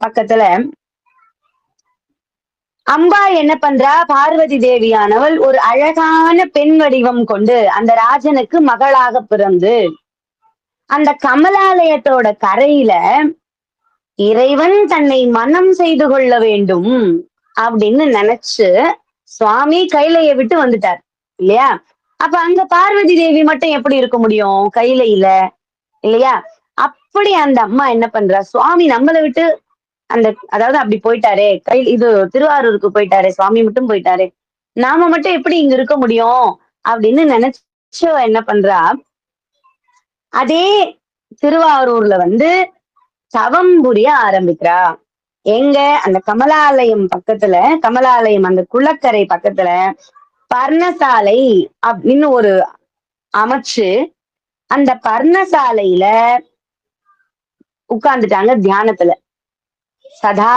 பக்கத்துல அம்பா என்ன பண்றா? பார்வதி தேவியானவள் ஒரு அழகான பெண் வடிவம் கொண்டு அந்த ராஜனுக்கு மகளாக பிறந்து அந்த கமலாலயத்தோட கரையில இறைவன் தன்னை மனம் செய்து கொள்ள வேண்டும் அப்படின்னு நினைச்சு சுவாமி கைலையை விட்டு வந்துட்டார் இல்லையா? அப்ப அங்க பார்வதி தேவி மட்டும் எப்படி இருக்க முடியும் கைலையில, இல்லையா? அப்படி அந்த அம்மா என்ன பண்றா, சுவாமி நம்மளை விட்டு அந்த அதாவது அப்படி போயிட்டாரே, இது திருவாரூருக்கு போயிட்டாரே, சுவாமி மட்டும் போயிட்டாரே, நாம மட்டும் எப்படி இங்க இருக்க முடியும் அப்படின்னு நினைச்சு என்ன பண்றா, அதே திருவாரூர்ல வந்து தவம் புரிய ஆரம்பிக்கிறா. எங்க அந்த கமலாலயம் பக்கத்துல, கமலாலயம் அந்த குளக்கரை பக்கத்துல பர்ணசாலை அப்படின்னு ஒரு அமைச்சு, அந்த பர்ணசாலையில உட்கார்ந்துட்டாங்க தியானத்துல. சதா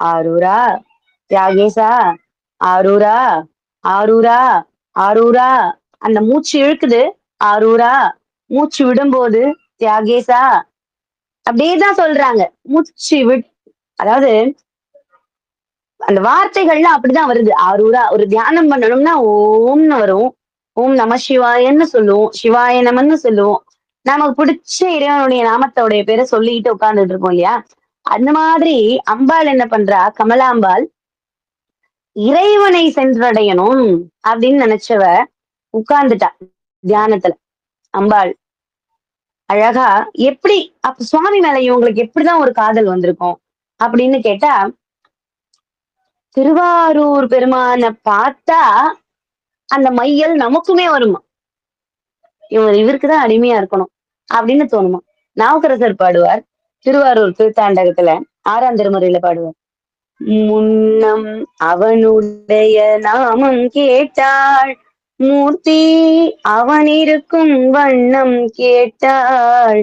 ஆரூரா தியாகேசா, ஆரூரா ஆரூரா ஆரூரா, அந்த மூச்சு இழுக்குது ஆரூரா, மூச்சு விடும்போது தியாகேசா, அப்படியேதான் சொல்றாங்க. மூச்சு அதாவது அந்த வார்த்தைகள்லாம் அப்படிதான் வருது. ஆரூரா ஒரு தியானம் பண்ணணும்னா ஓம்னு வரும். ஓம் நம சிவாயன்னு சொல்லுவோம், சிவாய நமன்னு சொல்லுவோம். நமக்கு பிடிச்ச இறைவனுடைய நாமத்தோடைய பேரை சொல்லிட்டு உட்கார்ந்துட்டு இருக்கோம் இல்லையா? அந்த மாதிரி அம்பாள் என்ன பண்றா, கமலாம்பாள் இறைவனை சென்றடையணும் அப்படின்னு நினைச்சவ உட்கார்ந்துட்டா தியானத்துல. அம்பாள் அழகா எப்படி அப்ப சுவாமி மேல இவங்களுக்கு எப்படிதான் ஒரு காதல் வந்திருக்கும் அப்படின்னு கேட்டா, திருவாரூர் பெருமான பார்த்தா அந்த மையல் நமக்குமே வருமா, இவருக்குதான் அடிமையா இருக்கணும் அப்படின்னு தோணுமா. நாவுக்கரசர் பாடுவார் திருவாரூர் திருத்தாண்டகத்துல 6ஆம் திருமுறையில பாடுவார், முன்னம் அவனுடைய நாமம் கேட்டாள் மூர்த்தி அவன் இருக்கும் வண்ணம் கேட்டாள்,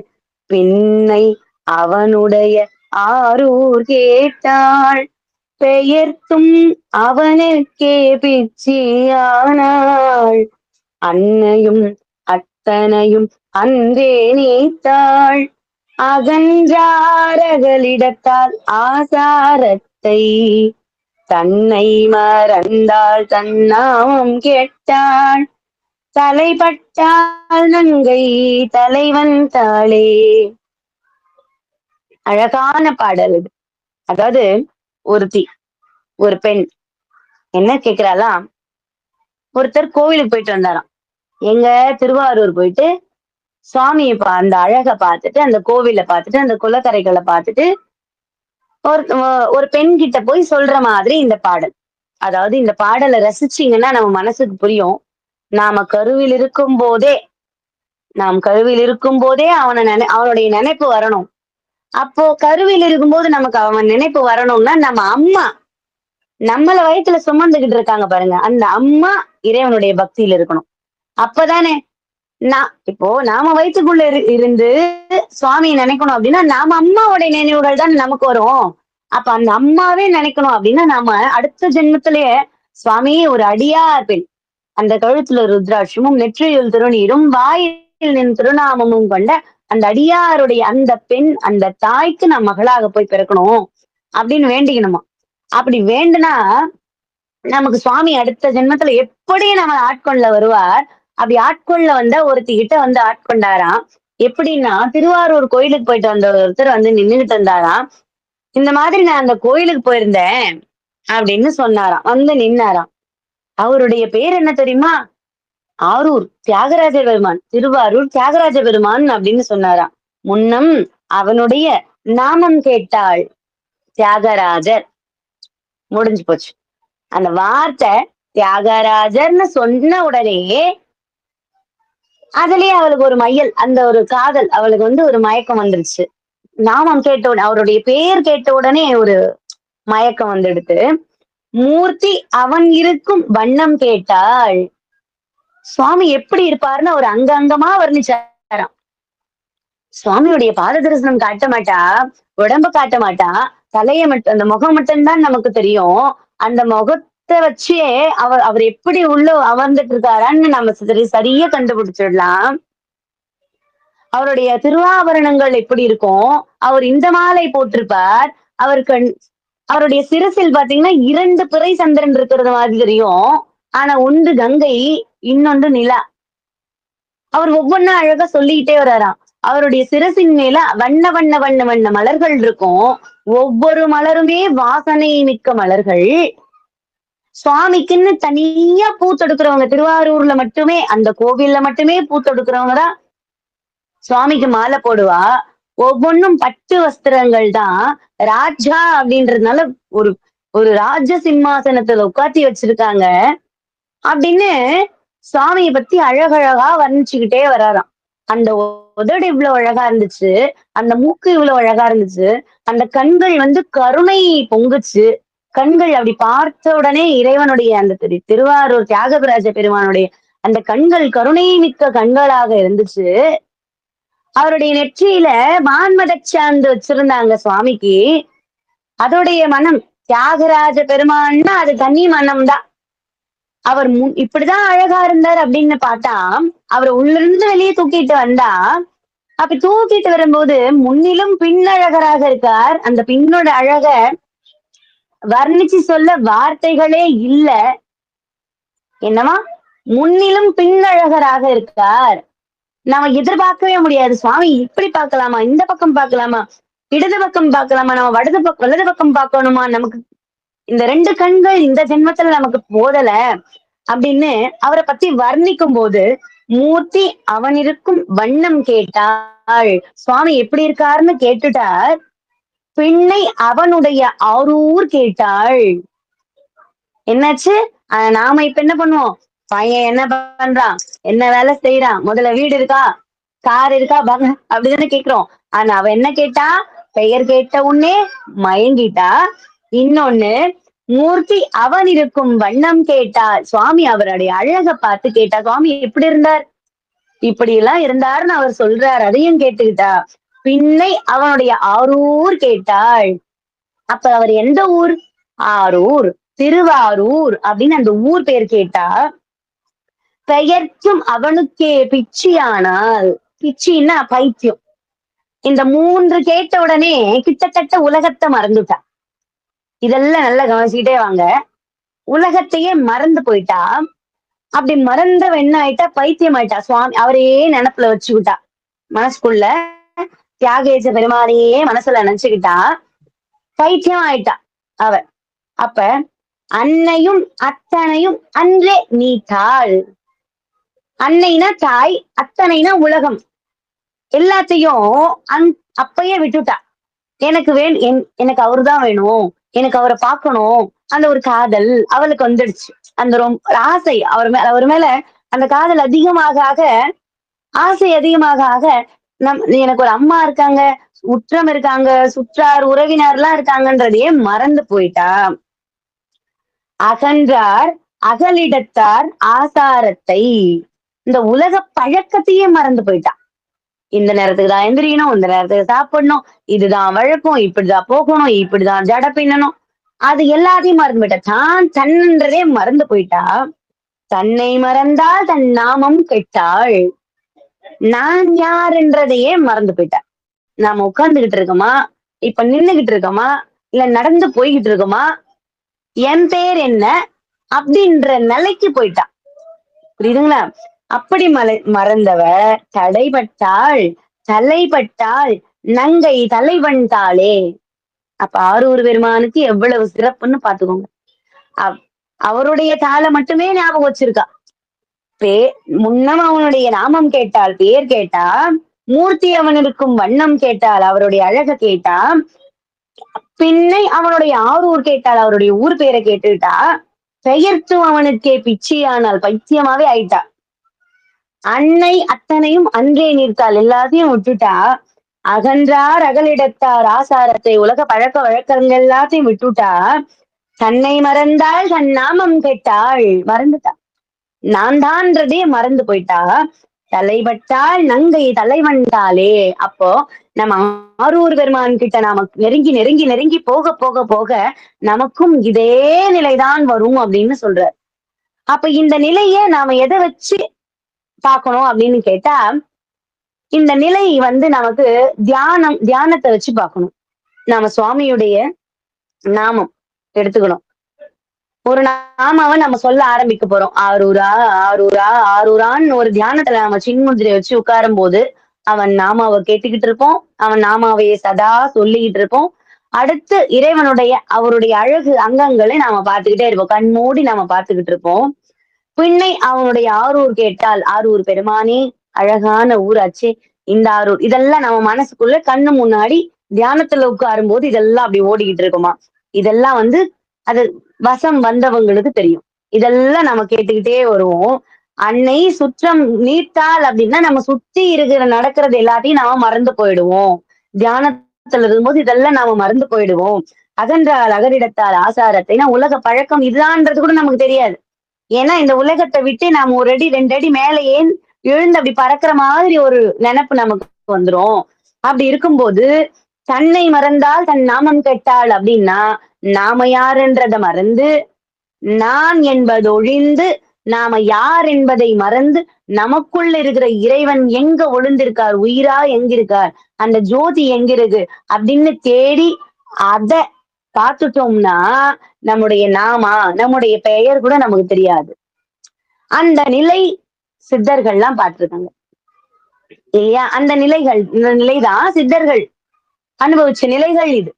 பின்னை அவனுடைய ஆரூர் கேட்டாள், பெயர்த்தும் அவனுக்கே பிச்சியானாள், அன்னையும் அத்தனையும் அன்றே நீத்தாள், அகன்றாரகளிடத்தால் ஆசாரத்தை தன்னை மறந்தாள் தன்னாமம் கேட்டாள், தலைப்பட்டாள் நங்கை தலைவன் தாளே. அழகான பாடல் இது. அதாவது ஒரு பெண் என்ன கேக்குறாளாம், ஒருத்தர் கோவிலுக்கு போயிட்டு வந்தாராம். எங்க திருவாரூர் போயிட்டு சுவாமியை அந்த அழகை பார்த்துட்டு, அந்த கோவில பார்த்துட்டு, அந்த குளக்கரைகளை பார்த்துட்டு ஒரு ஒரு பெண் கிட்ட போய் சொல்ற மாதிரி இந்த பாடல். அதாவது இந்த பாடலை ரசிச்சீங்கன்னா நம்ம மனசுக்கு புரியும். நாம கருவில் இருக்கும் போதே நாம் கருவில் இருக்கும் போதே அவனுடைய நினைப்பு வரணும். அப்போ கருவில் இருக்கும்போது நமக்கு அவன் நினைப்பு வரணும்னா நம்ம அம்மா நம்மள வயித்துல சுமந்துகிட்டு இருக்காங்க பாருங்க, அந்த அம்மா இறைவனுடைய பக்தியில இருக்கணும். அப்பதானே இப்போ நாம வயிற்றுக்குள்ள இருந்து சுவாமியை நினைக்கணும் அப்படின்னா நாம அம்மாவுடைய நினைவுகள் தான் நமக்கு வரும். அப்ப அந்த அம்மாவே நினைக்கணும் அப்படின்னா நாம அடுத்த ஜென்மத்திலேயே சுவாமி ஒரு அடியார் பெண், அந்த கழுத்துல ருத்ராட்சமும் நெற்றியில் திருநீரும் வாயில் நின் திருநாமமும் கொண்ட அந்த அடியாருடைய அந்த பெண் அந்த தாய்க்கு நான் மகளாக போய் பிறக்கணும் அப்படின்னு வேண்டிக்கணுமா. அப்படி வேண்டுனா நமக்கு சுவாமி அடுத்த ஜென்மத்துல எப்படி நம்ம ஆட்கொள்ள வருவார். அப்படி ஆட்கொள்ள வந்த ஒருத்திகிட்ட வந்து ஆட்கொண்டாராம். எப்படின்னா திருவாரூர் கோயிலுக்கு போயிட்டு வந்த ஒருத்தர் வந்து நின்றுட்டு இருந்தாராம். இந்த மாதிரி நான் அந்த கோயிலுக்கு போயிருந்தேன் அப்படின்னு சொன்னாராம். வந்து நின்னாராம். அவருடைய பேர் என்ன தெரியுமா? ஆரூர் தியாகராஜ பெருமான், திருவாரூர் தியாகராஜ பெருமான் அப்படின்னு சொன்னாராம். முன்னம் அவனுடைய நாமம் கேட்டாள் தியாகராஜர். முடிஞ்சு போச்சு. அந்த வார்த்தை தியாகராஜர்னு சொன்ன உடனே அதுலயே அவளுக்கு ஒரு மையல், அந்த ஒரு காதல் அவளுக்கு வந்து ஒரு மயக்கம் வந்துருச்சு. நாமம் கேட்ட உடனே அவருடைய பேர் கேட்ட உடனே ஒரு மயக்கம் வந்துடுத்து. மூர்த்தி அவன் இருக்கும் வண்ணம் கேட்டாள். சுவாமி எப்படி இருப்பாருன்னு ஒரு அங்கமா வர்ணிச்சாராம். சுவாமியுடைய பாத தரிசனம் காட்ட மாட்டா, உடம்ப காட்ட மாட்டா, தலையை மட்டும் அந்த முகம் மட்டும்தான் நமக்கு தெரியும். அந்த முகத்தை வச்சே அவர் எப்படி உள்ள அமர்ந்துட்டு இருக்காரான்னு நம்ம சரியா கண்டுபிடிச்சிடலாம். அவருடைய திருவாபரணங்கள் எப்படி இருக்கும், அவர் இந்த மாலை போட்டிருப்பார், அவருடைய சிரசில் பாத்தீங்கன்னா 2 பிறை சந்திரன் இருக்கிறது மாதிரி தெரியும். ஆனா ஒன்று கங்கை, இன்னொன்று நிலா. அவர் ஒவ்வொன்னா அழகா சொல்லிக்கிட்டே வர்றாராம். அவருடைய சிரசின் மேல வண்ண வண்ண வண்ண வண்ண மலர்கள் இருக்கும். ஒவ்வொரு மலருமே வாசனை மிக்க மலர்கள். சுவாமிக்குன்னு தனியா பூ தொடுக்கிறவங்க திருவாரூர்ல மட்டுமே, அந்த கோவில்ல மட்டுமே பூ தொடுக்கிறவங்க தான் சுவாமிக்கு மாலை போடுவா. ஒவ்வொன்னும் பட்டு வஸ்திரங்கள் தான். ராஜா அப்படின்றதுனால ஒரு ஒரு ராஜ சிம்மாசனத்துல உட்காத்தி வச்சிருக்காங்க அப்படின்னு சுவாமிய பத்தி அழகழகா வர்ணிச்சுக்கிட்டே வராராம். அந்த உதடு இவ்வளவு அழகா இருந்துச்சு, அந்த மூக்கு இவ்வளவு அழகா இருந்துச்சு, அந்த கண்கள் வந்து கருணை பொங்குச்சு. கண்கள் அப்படி பார்த்த உடனே இறைவனுடைய அந்த திருவாரூர் தியாகராஜ பெருமானுடைய அந்த கண்கள் கருணை மிக்க கண்களாக இருந்துச்சு. அவருடைய நெற்றியில மான்மதச் சாந்து வச்சிருந்தாங்க சுவாமிக்கு. அதோடைய மனம் தியாகராஜ பெருமான்னா அது தனி மனம்தான். அவர் இப்படிதான் அழகா இருந்தார் அப்படின்னு பார்த்தா, அவரை உள்ள இருந்து வெளியே தூக்கிட்டு வந்தா, அப்படி தூக்கிட்டு வரும்போது முன்னிலும் பின்னழகராக இருக்கார். அந்த பின்னோட அழக வர்ணிச்சு சொல்ல வார்த்தைகளே இல்ல. என்னமா முன்னிலும் பின்னழகராக இருக்கார். நாம எதிர்பார்க்கவே முடியாது. சுவாமி இப்படி பார்க்கலாமா, இந்த பக்கம் பார்க்கலாமா, இடது பக்கம் பார்க்கலாமா, நம்ம வலது பக்கம் பார்க்கணுமா, நமக்கு இந்த 2 கண்கள் இந்த ஜென்மத்துல நமக்கு போதல அப்படின்னு அவரை பத்தி வர்ணிக்கும் போது மூர்த்தி அவன் இருக்கும் வண்ணம் கேட்டாள். சுவாமி எப்படி இருக்காருன்னு கேட்டுட்டார். பின்னை அவனுடைய ஆரூர் கேட்டாள். என்னாச்சு? நாம இப்ப என்ன பண்ணுவோம்? பையன் என்ன பண்றான், என்ன வேலை செய்யறான், முதல்ல வீடு இருக்கா, கார் இருக்கா, அப்படிதானே கேக்குறோம். ஆனா அவ என்ன கேட்டா? பெயர் கேட்ட உடனே மயங்கிட்டா. இன்னொன்னு, மூர்த்தி அவன் இருக்கும் வண்ணம் கேட்டாள். சுவாமி அவருடைய அழக பார்த்து கேட்டா. சுவாமி எப்படி இருந்தார், இப்படி எல்லாம் இருந்தாருன்னு அவர் சொல்றார், அதையும் கேட்டுக்கிட்டா. பின்னை அவனுடைய ஆரூர் கேட்டாள். அப்ப அவர் எந்த ஊர்? ஆரூர், திருவாரூர் அப்படின்னு அந்த ஊர் பேர் கேட்டா. பெயர்க்கும் அவனுக்கே பிச்சியானால். பிச்சின்னா பைத்தியம். இந்த 3 கேட்ட உடனே கிட்டத்தட்ட உலகத்தை மறந்துட்டா. இதெல்லாம் நல்லா கவனிச்சுக்கிட்டே வாங்க. உலகத்தையே மறந்து போயிட்டா. அப்படி மறந்தவ என்ன ஆயிட்டா? பைத்தியம் ஆயிட்டா. சுவாமி அவரையே நினைப்புல வச்சுக்கிட்டா. மனசுக்குள்ள தியாகேஜ பெருமானையே மனசுல நினைச்சுக்கிட்டா. பைத்தியம் ஆயிட்டா அவ. அப்ப அன்னையும் அத்தனையும் அன்றே நீத்தாள். அன்னைனா தாய், அத்தனைனா உலகம். எல்லாத்தையும் அப்பயே விட்டுட்டா. எனக்கு எனக்கு அவருதான் வேணும், எனக்கு அவரை பார்க்கணும், அந்த ஒரு காதல் அவளுக்கு வந்துடுச்சு. அந்த ரொம்ப ஆசை அவர் மேல அந்த காதல் அதிகமாக ஆக, ஆசை அதிகமாக ஆக, எனக்கு ஒரு அம்மா இருக்காங்க, உற்றம் இருக்காங்க, சுற்றார் உறவினர் எல்லாம் இருக்காங்கன்றதையே மறந்து போயிட்டா. அகன்றார் அகலிடத்தார் ஆசாரத்தை, இந்த உலக பழக்கத்தையே மறந்து போயிட்டா. இந்த நேரத்துக்கு தான் எந்திரிக்கணும், இந்த நேரத்துக்கு சாப்பிடணும், இதுதான் வழக்கம், இப்படிதான் போகணும், இப்படிதான் ஜட பின்னணும், அது எல்லாத்தையும் மறந்து போயிட்டா. தான் தன்னன்றதே மறந்து போயிட்டா. தன்னை மறந்தால் தன் நாமம் கெட்டாள். நான் யார் என்றதையே மறந்து போயிட்டா. நாம உட்கார்ந்துகிட்டு இருக்கோமா, இப்ப நின்னுகிட்டு இருக்கோமா, இல்ல நடந்து போய்கிட்டு இருக்கோமா, என் பேர் என்ன அப்படின்ற நிலைக்கு போயிட்டா. புரியுதுங்களா? அப்படி மறந்தவ தடைபட்டாள், தலைப்பட்டாள், நங்கை தலைவன் தாளே. அப்ப ஆரூர் பெருமானுக்கு எவ்வளவு சிறப்புன்னு பாத்துக்கோங்க. அவருடைய தாளை மட்டுமே ஞாபகம் வச்சிருக்கா. முன்னம் அவனுடைய நாமம் கேட்டாள், பேர் கேட்டா. மூர்த்தி அவன் இருக்கும் வண்ணம் கேட்டாள், அவருடைய அழக கேட்டா. பின்னை அவனுடைய ஆரூர் கேட்டாள், அவருடைய ஊர் பேரை கேட்டுட்டா. பெயர்த்தும் அவனுக்கே பிச்சியானால், பைத்தியமாவே ஆயிட்டா. அன்னை அத்தனையும் அன்றே நிற்காள், எல்லாத்தையும் விட்டுட்டா. அகன்றார் அகலிடத்தார் ஆசாரத்தை, உலக பழக்க வழக்கங்கள் எல்லாத்தையும் விட்டுட்டா. தன்னை மறந்தாள், தன் நாமம் கேட்டாள், மறந்துட்டா. நான் தான்றதே மறந்து போயிட்டா. தலைப்பட்டால் நங்கை தலைவன் தாளே. அப்போ நம்ம ஆரூர் பெருமான் கிட்ட நாம நெருங்கி நெருங்கி நெருங்கி போக போக போக நமக்கும் இதே நிலைதான் வரும் அப்படின்னு சொல்றார். அப்ப இந்த நிலைய நாம எதை வச்சு பார்க்கணும் அப்படின்னு கேட்டா, இந்த நிலை வந்து நமக்கு தியானத்தை வச்சு பார்க்கணும். நாம சுவாமியுடைய நாமம் எடுத்துக்கணும். ஒரு நாமாவை நம்ம சொல்ல ஆரம்பிக்க போறோம். ஆரூரா ஆரூரா ஆரூரான்னு ஒரு தியானத்துல நம்ம சின்முதிரை வச்சு உட்காரும் போது அவன் நாமாவ கேட்டுக்கிட்டு இருப்போம். அவன் நாமாவையே சதா சொல்லிக்கிட்டு இருப்போம். அடுத்து இறைவனுடைய அவருடைய அழகு அங்கங்களை நாம பார்த்துக்கிட்டே இருப்போம். கண் மூடி நாம பார்த்துக்கிட்டு இருப்போம். பின்னை அவனுடைய ஆரூர் கேட்டால், ஆரூர் பெருமானே அழகான ஊராச்சே, இந்த ஆரூர். இதெல்லாம் நம்ம மனசுக்குள்ள கண்ணு முன்னாடி தியானத்துல உட்காரும்போது இதெல்லாம் அப்படி ஓடிக்கிட்டு இருக்குமா. இதெல்லாம் வந்து அது வசம் வந்தவங்களுக்கு தெரியும். இதெல்லாம் நம்ம கேட்டுக்கிட்டே வருவோம். அன்னை சுற்றம் நீத்தாள் அப்படின்னா நம்ம சுத்தி இருக்கிற நடக்கிறது எல்லாத்தையும் நாம மறந்து போயிடுவோம். தியானத்துல இருக்கும்போது இதெல்லாம் நாம மறந்து போயிடுவோம். அகன்றால் அகரிடத்தால் ஆசாரத்தைனா உலக பழக்கம் இதுதான்றது கூட நமக்கு தெரியாது. ஏன்னா இந்த உலகத்தை விட்டு நாம ஒரு அடி 2 அடி மேல ஏன் எழுந்து அப்படி பறக்கிற மாதிரி ஒரு நினைப்பு நமக்கு வந்துரும். அப்படி இருக்கும்போது தன்னை மறந்தால் தன் நாமம் கெட்டாள் அப்படின்னா நாம யாருன்றத மறந்து நான் என்பது ஒழிந்து நாம யார் என்பதை மறந்து நமக்குள்ள இருக்கிற இறைவன் எங்க ஒளிந்திருக்கார், உயிரா எங்க இருக்கார், அந்த ஜோதி எங்க இருக்கு அப்படின்னு தேடி அத பார்த்துட்டோம்னா நம்முடைய நாமா நம்முடைய பெயர் கூட நமக்கு தெரியாது. அந்த நிலை சித்தர்கள்லாம் பார்த்திருக்காங்க இல்லையா? அந்த நிலைகள் இந்த நிலைதான் சித்தர்கள் அனுபவிச்ச நிலைகள் இது.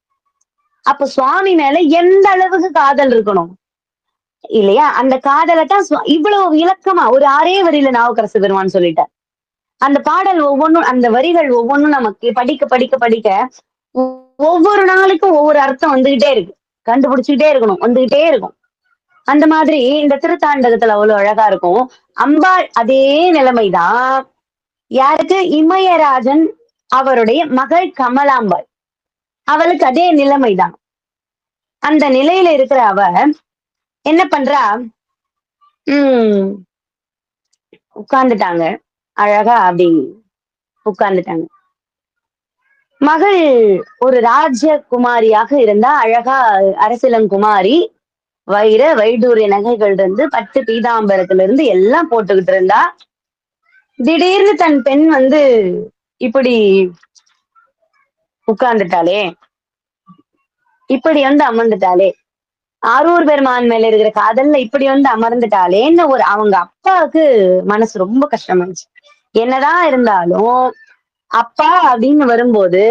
அப்ப சுவாமி மேல எந்த அளவுக்கு காதல் இருக்கணும் இல்லையா? அந்த காதலைத்தான் இவ்வளவு விளக்கமா ஒரு 6 வரியில நாவுக்கரசு பெருமான் சொல்லிட்டார். அந்த பாடல் ஒவ்வொன்னும் அந்த வரிகள் ஒவ்வொன்னும் நமக்கு படிக்க படிக்க படிக்க ஒவ்வொரு நாளுக்கும் ஒவ்வொரு அர்த்தம் வந்துகிட்டே இருக்கு. கண்டுபிடிச்சுக்கிட்டே இருக்கணும். வந்துகிட்டே இருக்கும். அந்த மாதிரி இந்த திருத்தாண்டகத்துல அவ்வளவு அழகா இருக்கும். அம்பாள் அதே நிலைமைதான். யாருக்கு? இமயராஜன் அவருடைய மகள் கமலாம்பாள். அவளுக்கு அதே நிலைமைதான். அந்த நிலையில இருக்கிற அவ என்ன பண்றா? உம் உட்கார்ந்துட்டாங்க. அழகா அப்படி உட்கார்ந்துட்டாங்க. மகள் ஒரு ராஜகுமாரியாக இருந்தா அழகா அரசிலங்குமாரி வைர வைடூரிய நகைகள் இருந்து பட்டு பீதாம்பரத்துல இருந்து எல்லாம் போட்டுக்கிட்டு இருந்தா. திடீர்னு தன் பெண் வந்து இப்படி உட்கார்ந்துட்டாளே, இப்படி வந்து அமர்ந்துட்டாளே, ஆரூர் பெருமான் மேல இருக்கிற காதல்ல இப்படி வந்து அமர்ந்துட்டாளேன்னு ஒரு அவங்க அப்பாவுக்கு மனசு ரொம்ப கஷ்டமாச்சு. என்னதான் இருந்தாலும் அப்பா அப்படின்னு வரும்போது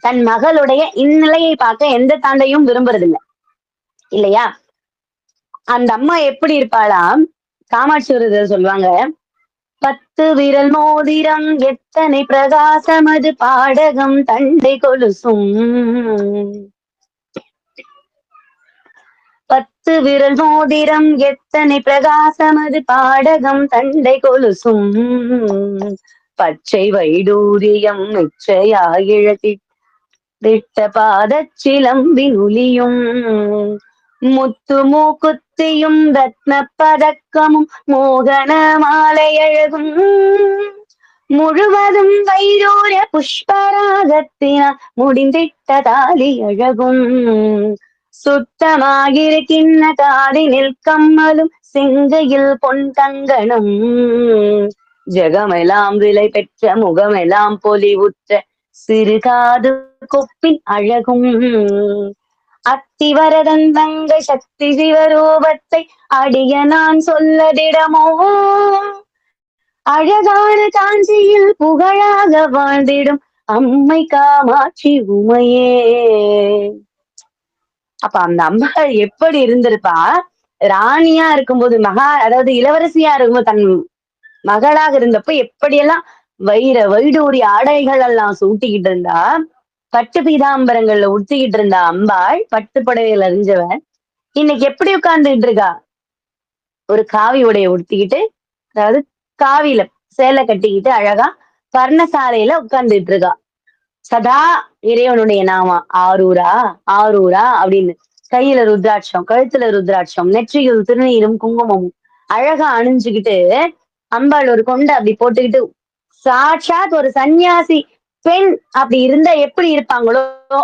தன் மகளுடைய இந்நிலையை பார்க்க எந்த தந்தையும் விரும்புறதில்லை இல்லையா? அந்த அம்மா எப்படி இருப்பாளாம்? காமாட்சி ஒரு சொல்லுவாங்க, 10 விரல் மோதிரம் எத்தனை பிரகாசமது பாடகம் தண்டை கொலுசும். 10 விரல் மோதிரம் எத்தனை பிரகாசமது பாடகம் தண்டை கொலுசும். பச்சை வைடூரியம் நிச்சயாயிழத்தி திட்ட பாதச்சிலம்பின் ஒலியும். முத்து மூக்குத்தியும் ரத்ன பதக்கமும் மோகன மாலை அழகும் முழுவதும் வைரூர புஷ்பராகத்தினால் முடிந்திட்ட தாலி அழகும். சுத்தமாகிருக்கின்ற காதினில் கம்மலும் சிங்கையில் பொன் தங்கணும். ஜெகமெல்லாம் விலை பெற்ற முகமெல்லாம் பொலிவுற்ற சிறுகாது கொப்பின் அழகும். அத்திவரதன் தங்கை சக்தி சிவரூபத்தை அடிய நான் சொல்லதிடமோ. அழகான காஞ்சியில் புகழாக வாழ்ந்திடும் அம்மை காமாட்சி உமையே. அப்ப அந்த அம்பாள் எப்படி இருந்திருப்பா? ராணியா இருக்கும்போது அதாவது இளவரசியா இருக்கும்போது தன் மகளாக இருந்தப்ப எப்படியெல்லாம் வைடூரிய ஆடைகள் எல்லாம் சூட்டிக்கிட்டு இருந்தா, பட்டு பீதாம்பரங்கள்ல உடுத்திக்கிட்டு இருந்தா அம்பாள், பட்டு புடவைகள் அறிஞ்சவன் இன்னைக்கு எப்படி உட்கார்ந்துகிட்டு இருக்கா? ஒரு காவி உடைய உடுத்திக்கிட்டு, அதாவது காவியில சேலை கட்டிக்கிட்டு அழகா பர்ணசாலையில உட்கார்ந்துட்டு இருக்கா. சதா இறைவனுடைய நாமா ஆரூரா ஆரூரா அப்படின்னு கையில ருத்ராட்சம், கழுத்துல ருத்ராட்சம், நெற்றியில் திருநீரும் குங்குமமும் அழகா அணிஞ்சுக்கிட்டு அம்பாள் ஒரு கொண்டை அப்படி போட்டுக்கிட்டு சாட்சாத் ஒரு சன்னியாசி பெண் அப்படி இருந்தா எப்படி இருப்பாங்களோ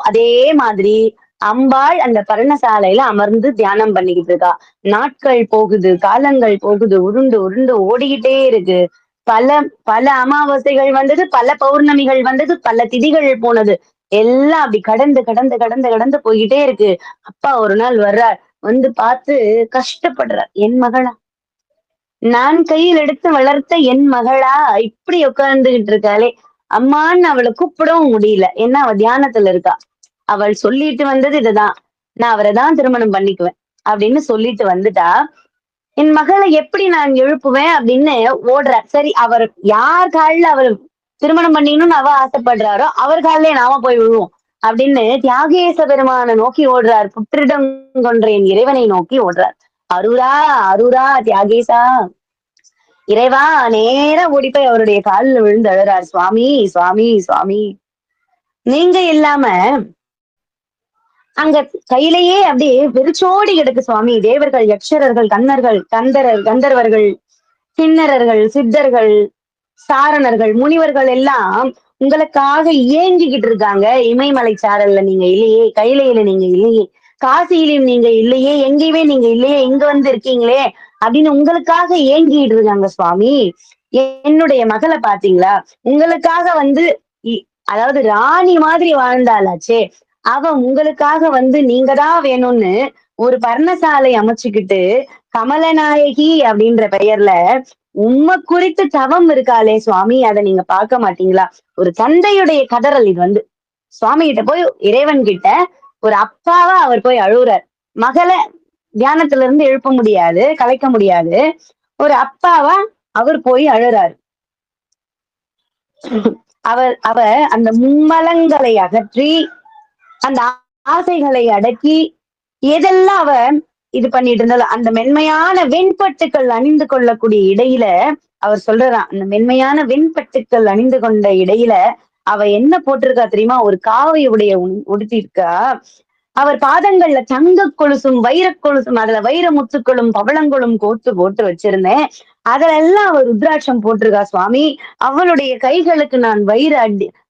அதே மாதிரி அம்பாள் அந்த பர்ணசாலையில அமர்ந்து தியானம் பண்ணிக்கிட்டு இருக்கா. நாட்கள் போகுது, காலங்கள் போகுது, உருண்டு உருண்டு ஓடிக்கிட்டே இருக்கு. பல பல அமாவாசைகள் வந்தது, பல பௌர்ணமிகள் வந்தது, பல திதிகள் போனது. எல்லாம் அப்படி கடந்து கடந்து கடந்து கடந்து போய்கிட்டே இருக்கு. அப்பா ஒரு நாள் வர்றார். வந்து பார்த்து கஷ்டப்படுறார். என் மகளா நான் கையில் எடுத்து வளர்த்த என் மகளா இப்படி உட்கார்ந்துகிட்டு இருக்காளே, அம்மான்னு அவள கூப்பிடவும் முடியல. ஏன்னா அவ தியானத்துல இருக்கா. அவள் சொல்லிட்டு வந்தது இதுதான். நான் அவர தான் திருமணம் பண்ணிக்குவேன். அப்படின்னு சொல்லிட்டு வந்துட்டா. என் மகள எப்படி நான் எழுப்புவேன் அப்படின்னு ஓடுறார். சரி அவர் யார் கால்ல அவர் திருமணம் பண்ணிக்கணும்னு அவ ஆசைப்படுறாரோ, அவர் கால்லயே நாம போய் விழுவோம். அப்படின்னு தியாகேச பெருமான நோக்கி ஓடுறார். புற்றிடம் கொன்ற என் இறைவனை நோக்கி ஓடுறார். அரூரா, அரூரா, தியாகேசா, இறைவா நேரா ஓடி போய் அவருடைய கால்ல விழுந்து அழுறார். சுவாமி, சுவாமி, சுவாமி. நீங்க இல்லாம அங்க கையிலேயே அப்படியே வெறிச்சோடி கிடக்கு சுவாமி. தேவர்கள், யக்ஷரர்கள், கண்ணர்கள், கந்தர்வர்கள், கிண்ணறர்கள், சித்தர்கள், சாரணர்கள், முனிவர்கள் எல்லாம் உங்களுக்காக ஏங்கிக்கிட்டு இருக்காங்க. இமயமலை சாரல்ல நீங்க இல்லையே, கையிலையில நீங்க இல்லையே, காசியிலும் நீங்க இல்லையே, எங்கேயுமே நீங்க இல்லையே, இங்க வந்து இருக்கீங்களே அப்படின்னு உங்களுக்காக ஏங்கிட்டு இருக்காங்க சுவாமி. என்னுடைய மகளை பாத்தீங்களா? உங்களுக்காக வந்து இ அதாவது ராணி மாதிரி வாழ்ந்தாளாச்சே! அவ உங்களுக்காக வந்து நீங்க தான் வேணும்னு ஒரு பர்ணசாலை அமைச்சுக்கிட்டு, கமலநாயகி அப்படின்ற பெயர்ல உம்ம குறித்து தவம் இருக்காளே சுவாமி, அத நீங்க பார்க்க மாட்டீங்களா? ஒரு தந்தையுடைய கதறல் இது வந்து. சுவாமி கிட்ட போய் இறைவன் கிட்ட ஒரு அப்பாவா அவர் போய் அழுவுறார். மகள தியானத்துல இருந்து எழுப்ப முடியாது, கலைக்க முடியாது. ஒரு அப்பாவா அவர் போய் அழறாரு. அவ அந்த மும்மலங்களை அகற்றி, அந்த ஆசைகளை அடக்கி, எதெல்லாம் அவ இது பண்ணிட்டு இருந்தாலும், அந்த மென்மையான வெண்பட்டுக்கள் அணிந்து கொள்ளக்கூடிய இடையில, அவர் சொல்றாராம், அந்த மென்மையான வெண்பட்டுக்கள் அணிந்து கொண்ட இடையில, அவ என்ன போட்டிருக்கா தெரியுமா? ஒரு காவி உடைய உடுத்தியிருக்கா. அவர் பாதங்கள்ல தங்கக் கொலுசும், வைரக் கொலுசும், அதுல வைர முத்துக்களும், பவளங்களும் கோர்த்து போட்டு வச்சிருந்தேன். அதுலெல்லாம் அவ ருத்ராட்சம் போட்டிருக்கா சுவாமி. அவளுடைய கைகளுக்கு நான்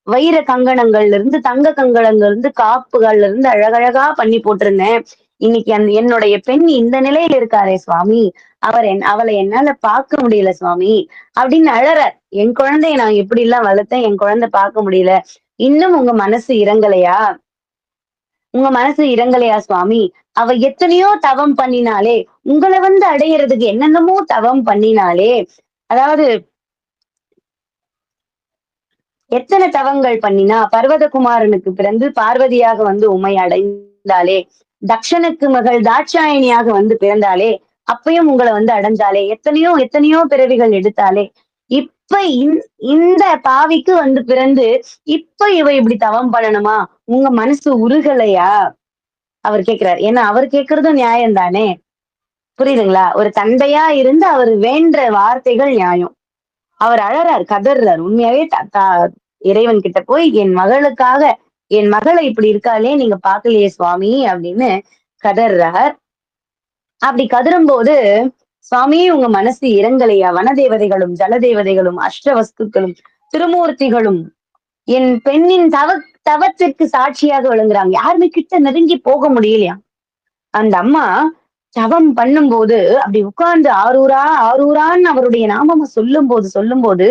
வைர கங்கணங்கள்ல இருந்து, தங்க கங்கணங்கள்ல இருந்து, காப்புகள்ல இருந்து அழகழகா பண்ணி போட்டிருந்தேன். இன்னைக்கு என்னுடைய பெண் இந்த நிலையில இருக்காரே சுவாமி. அவளை என்னால பார்க்க முடியல சுவாமி. அப்படின்னு அழறார். என் குழந்தைய நான் எப்படி எல்லாம் வளர்த்தேன், என் குழந்தை பார்க்க முடியல. இன்னும் உங்க மனசு இறங்கலையா? உங்க மனசு இறங்கலையா சுவாமி? அவ எத்தனையோ தவம் பண்ணினாலே, உங்கள வந்து அடையறதுக்கு என்னென்னமோ தவம் பண்ணினாலே, அதாவது எத்தனை தவங்கள் பண்ணினா, பர்வதகுமாரனுக்கு பிறந்து பார்வதியாக வந்து உம்மை அடைந்தாளே, தக்ஷனுக்கு மகள் தாட்சாயணியாக வந்து பிறந்தாளே, அப்பயும் உங்கள வந்து அடைஞ்சாளே, எத்தனையோ எத்தனையோ பிறவிகள் எடுத்தாளே, இப்ப இந்த பாவிக்கு வந்து பிறந்து, இப்ப இவ இப்படி தவம் பண்ணணுமா? உங்க மனசு உருகலையா? அவர் கேட்கிறார். ஏன்னா அவர் கேட்கிறதும் நியாயம் தானே. புரியுதுங்களா? ஒரு தந்தையா இருந்து அவர் வேண்ட வார்த்தைகள் நியாயம். அவர் அழறார், கதர்றார். உண்மையாவே இறைவன் கிட்ட போய் என் மகளுக்காக என் மகள இப்படி இருக்காளே நீங்க பாக்கலையே சுவாமி அப்படின்னு கதர்றார். அப்படி கதரும்போது, சுவாமி உங்க மனசு இறங்கலையா? வனதேவதைகளும், ஜலதேவதைகளும், அஷ்டவஸ்துக்களும், திருமூர்த்திகளும் என் பெண்ணின் தவத்திற்கு சாட்சியாக விளங்குறாங்க. யாருமே கிட்ட நெருங்கி போக முடியலையா? அந்த அம்மா தவம் பண்ணும்போது அப்படி உட்கார்ந்து ஆரூரா ஆரூரான்னு அவருடைய நாமம சொல்லும்போது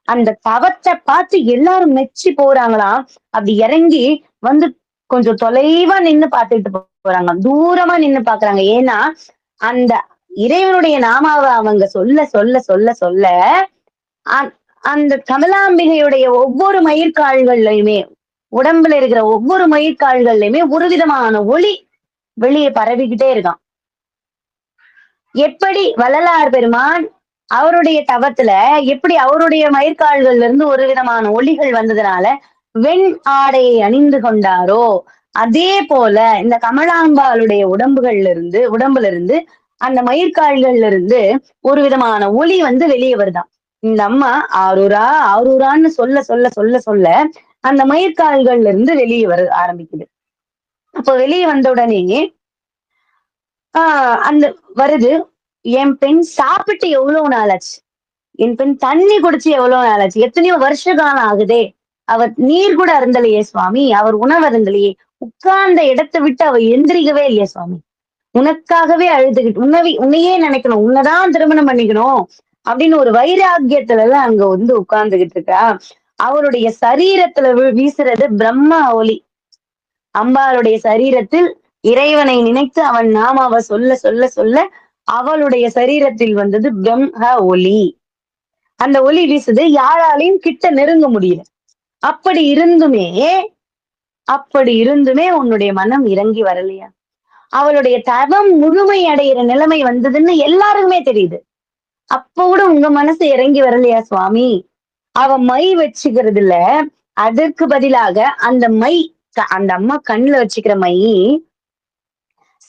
அந்த தவத்தை பார்த்து எல்லாரும் மெச்சி போறாங்களாம். அப்படி இறங்கி வந்து கொஞ்சம் தொலைவா நின்னு பார்த்துட்டு போறாங்க. தூரமா நின்னு பாக்குறாங்க. ஏன்னா அந்த இறைவனுடைய நாமாவை அவங்க சொல்ல சொல்ல சொல்ல சொல்ல அந்த கமலாம்பிகையுடைய ஒவ்வொரு மயிர்கால்கள்லயுமே உடம்புல இருக்கிற ஒவ்வொரு மயிர்கால்கள்லயுமே ஒரு விதமான ஒளி வெளியே பரவிக்கிட்டே இருக்கான். எப்படி வள்ளலார் பெருமான் அவருடைய தவத்துல எப்படி அவருடைய மயிர்கால்கள்ல இருந்து ஒரு விதமான ஒளிகள் வந்ததுனால வெண் ஆடையை அணிந்து கொண்டாரோ, அதே போல இந்த கமலாம்பாளுடைய உடம்புல இருந்து அந்த மயிர்கால்கள்ல இருந்து ஒரு விதமான ஒளி வந்து வெளியே வருதாம். இந்த அம்மா ஆரூரா ஆரூரான்னு சொல்ல சொல்ல சொல்ல சொல்ல அந்த மயிர்கால்கள்ல இருந்து வெளியே வர ஆரம்பிக்குது. அப்ப வெளியே வந்த உடனே அந்த வருது. என் பெண் சாப்பிட்டு எவ்வளவு நாள் ஆச்சு? என் பெண் தண்ணி குடிச்சு எவ்வளவு நாள் ஆச்சு? எத்தனையோ வருஷ காலம் ஆகுதே. அவர் நீர் கூட அருந்தலையே சுவாமி. அவர் உணவு அருந்தலையே. உட்கார்ந்த இடத்தை விட்டு அவ எந்திரிக்கவே இல்லையே சுவாமி. உனக்காகவே அழுதுகிட்டு உன்னையே நினைக்கணும். உன்னதான் திருமணம் பண்ணிக்கணும் அப்படின்னு ஒரு வைராக்கியத்துலதான் அங்க வந்து உட்கார்ந்துகிட்டு இருக்கா. அவருடைய சரீரத்துல வீசுறது பிரம்ம ஒலி. அம்பாளுடைய சரீரத்தில் இறைவனை நினைத்து அவன் நாமாவ சொல்ல சொல்ல சொல்ல அவளுடைய சரீரத்தில் வந்தது பிரம்ம ஒளி. அந்த ஒளி வீசுது, யாராலையும் கிட்ட நெருங்க முடியல. அப்படி இருந்துமே அப்படி இருந்துமே உன்னுடைய மனம் இறங்கி வரலையா? அவளுடைய தவம் முழுமை அடையிற நிலைமை வந்ததுன்னு எல்லாருக்குமே தெரியுது. அப்ப கூட உங்க மனசு இறங்கி வரலையா சுவாமி? அவ மை வச்சுக்கிறதுல, அதற்கு பதிலாக அந்த மை அந்த அம்மா கண்ணுல வச்சுக்கிற மை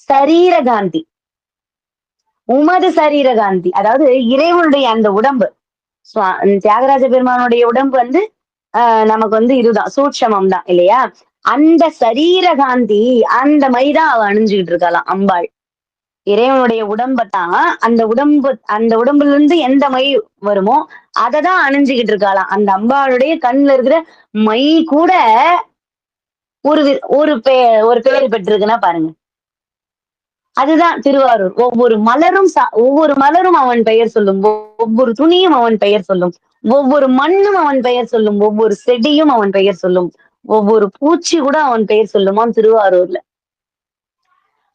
சரீரகாந்தி. உமது சரீரகாந்தி. அதாவது இறைவனுடைய அந்த உடம்பு. தியாகராஜ பெருமானுடைய உடம்பு வந்து நமக்கு வந்து இதுதான் சூட்சமம் தான் இல்லையா? அந்த சரீரகாந்தி அந்த மைதான் அவ அணிஞ்சுகிட்டு இருக்காளாம் அம்பாள். இறைவனுடைய உடம்பத்தான் அந்த உடம்புல இருந்து எந்த மை வருமோ அததான் அணிஞ்சுகிட்டு இருக்காளாம். அந்த அம்பாளுடைய கண்ணுல இருக்கிற மை கூட ஒரு ஒரு ஒரு பெயர் பெற்றிருக்குன்னா பாருங்க. அதுதான் திருவாரூர். ஒவ்வொரு மலரும் அவன் பெயர் சொல்லும். ஒவ்வொரு துணியும் அவன் பெயர் சொல்லும். ஒவ்வொரு மண்ணும் அவன் பெயர் சொல்லும். ஒவ்வொரு செடியும் அவன் பெயர் சொல்லும். ஒவ்வொரு பூச்சி கூட அவன் பெயர் சொல்லுமாம் திருவாரூர்ல.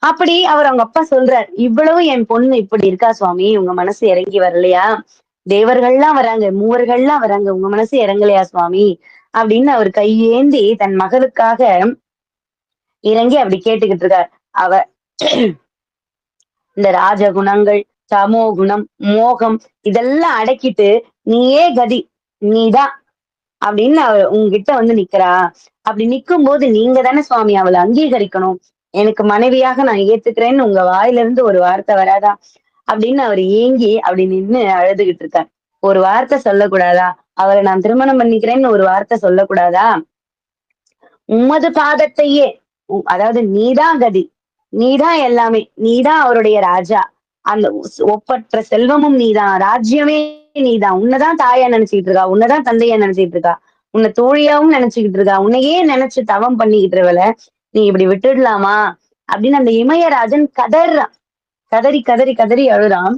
அப்படி அவர் அவங்க அப்பா சொல்றார், இவ்வளவு என் பொண்ணு இப்படி இருக்கா சுவாமி, உங்க மனசு இறங்கி வரலையா? தேவர்கள்லாம் வராங்க, மூவர்கள்லாம் வராங்க, உங்க மனசு இறங்கலையா சுவாமி? அப்படின்னு அவர் கையேந்தி தன் மகளுக்காக இறங்கி அப்படி கேட்டுக்கிட்டு இருக்கார். அவ இந்த ராஜகுணங்கள், தமோ குணம், மோகம் இதெல்லாம் அடக்கிட்டு நீயே கதி, நீதான் அப்படின்னு அவ உங்ககிட்ட வந்து நிக்கிறா. அப்படி நிக்கும் போது நீங்க தானே சுவாமி அவளை அங்கீகரிக்கணும். எனக்கு மனைவியாக நான் ஏத்துக்கிறேன்னு உங்க வாயில இருந்து ஒரு வார்த்தை வராதா? அப்படின்னு அவர் ஏங்கி அப்படி நின்னு அழுதுகிட்டு இருக்கார். ஒரு வார்த்தை சொல்லக்கூடாதா? அவரை நான் திருமணம் பண்ணிக்கிறேன்னு ஒரு வார்த்தை சொல்லக்கூடாதா? உமது பாதத்தையே அதாவது நீதான் கதி, நீதான் எல்லாமே, நீதான் அவருடைய ராஜா. அந்த ஒப்பற்ற செல்வமும் நீதான், ராஜ்யமே நீதான். உன்னதான் தாயா நினைச்சுக்கிட்டு இருக்கா, உன்னதான் தந்தையா நினைச்சிட்டு இருக்கா, உன்னை தோழியாவும் நினைச்சுக்கிட்டு இருக்கா, உன்னையே நினைச்சு தவம் பண்ணிக்கிட்டுவல நீ இப்படி விட்டுடலாமா? அப்படின்னு அந்த இமயராஜன் கதறான். கதறி கதறி கதறி அழுறான்.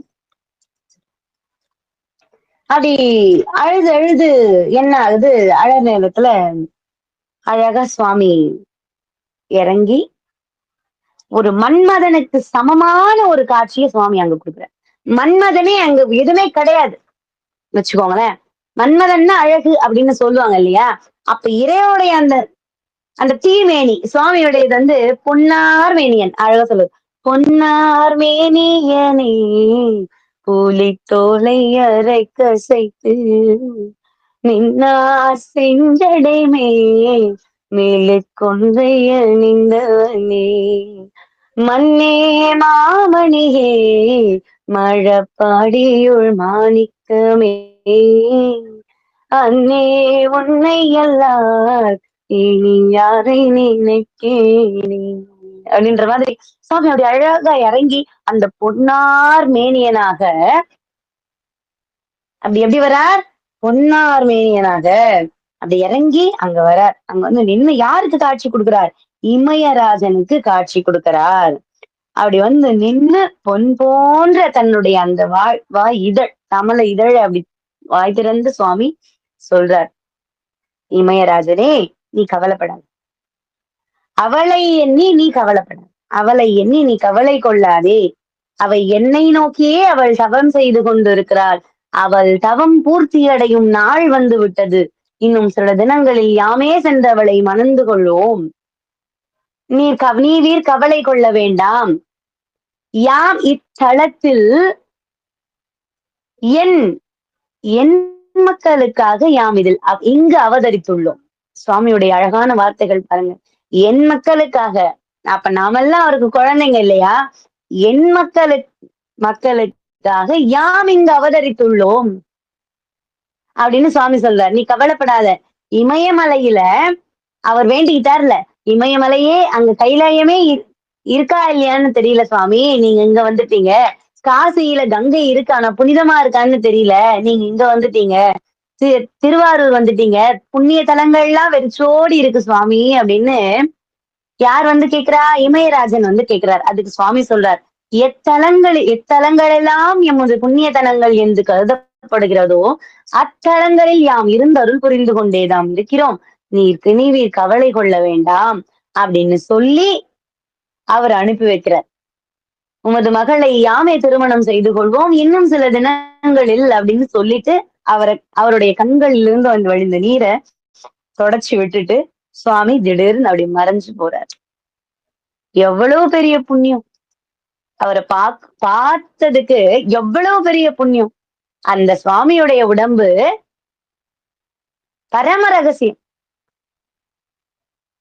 அப்படி அழுது அழுது என்ன ஆகுது, அழ நேரத்துல அழகா சுவாமி இறங்கி ஒரு மன்மதனுக்கு சமமான ஒரு காட்சியை சுவாமி அங்க கொடுக்குறார். மன்மதனே அங்க எதுவுமே கிடையாது வச்சுக்கோங்களேன். மன்மதன்னா அழகு அப்படின்னு சொல்லுவாங்க இல்லையா? அப்ப இறையோடைய அந்த அந்த தீமேனி சுவாமியுடையது வந்து பொன்னார் மேனியன் அழகா சொல்லுது. பொன்னார் மேனியனே புலி தோலை அரை கசைத்து நின்னார் செஞ்சடை மேலே கொன்றை அணிந்தவனே மண்ணே மாமணியே மழப்பாடியுள் மாணிக்கமே அன்னே உன்னை எல்லார் இனி யாரை நினைக்கேனே அப்படின்ற மாதிரி சுவாமி அப்படி அழகா இறங்கி அந்த பொன்னார் மேனியனாக அப்படி எப்படி வரார்? பொன்னார் மேனியனாக அப்படி இறங்கி அங்க வரார். அங்க வந்து நின்னு யாருக்கு காட்சி கொடுக்கிறார்? இமயராஜனுக்கு காட்சி கொடுக்கிறார். அப்படி வந்து நின்னு பொன் போன்ற தன்னுடைய அந்த வாய் இதழ் கமல இதழ் அப்படி வாய் திறந்து சுவாமி சொல்றார், இமயராஜனே நீ கவலைப்படாத, அவளை எண்ணி நீ கவலைப்படாத, அவளை எண்ணி நீ கவலை கொள்ளாதே. அவள் என்னை நோக்கியே அவள் தவம் செய்து கொண்டிருக்கிறாள். அவள் தவம் பூர்த்தியடையும் நாள் வந்து விட்டது. இன்னும் சில தினங்களில் யாமே சென்று அவளை மணந்து கொள்வோம். நீர் கவலை கொள்ள வேண்டாம். யாம் இத்தலத்தில் என் என் மக்களுக்காக யாம் இதில் இங்கு அவதரித்துள்ளோம். சுவாமியுடைய அழகான வார்த்தைகள் பாருங்க. என் மக்களுக்காக. அப்ப நாமெல்லாம் அவருக்கு குழந்தைங்க இல்லையா? என் மக்களுக்காக யாம் இங்கு அவதரித்துள்ளோம் அப்படின்னு சுவாமி சொல்றார். நீ கவலைப்படாத. இமயமலையில அவர் வேண்டிக்கிட்டார்ல, இமயமலையே அங்க கைலாயமே இருக்கா இல்லையான்னு தெரியல சுவாமி, நீங்க இங்க வந்துட்டீங்க. காசியில கங்கை இருக்கு, ஆனா புனிதமா இருக்கான்னு தெரியல, நீங்க இங்க வந்துட்டீங்க. திருவாரூர் வந்துட்டீங்க, புண்ணிய தலங்கள்லாம் வெறிச்சோடி இருக்கு சுவாமி அப்படின்னு யார் வந்து கேக்குறா? இமயராஜன் வந்து கேக்குறார். அதுக்கு சுவாமி சொல்றார், எத்தலங்கள் எல்லாம் எமது புண்ணிய தலங்கள் என்று கருதப்படுகிறதோ அத்தலங்களில் யாம் இருந்து அருள் புரிந்து கொண்டேதாம் இருக்கிறோம். நீர் கவலை கொள்ள வேண்டாம் அப்படின்னு சொல்லி அவர் அனுப்பி வைக்கிறார். உமது மகளை யாமே திருமணம் செய்து கொள்வோம் இன்னும் சில தினங்களில் அப்படின்னு சொல்லிட்டு அவருடைய கண்களில் இருந்து வந்து வழிந்த நீரை தொடச்சு விட்டுட்டு சுவாமி திடீர்னு அப்படி மறைஞ்சு போறார். எவ்வளவு பெரிய புண்ணியம். அவரை பார்த்ததுக்கு எவ்வளவு பெரிய புண்ணியம். அந்த சுவாமியுடைய உடம்பு பரம ரகசியம்.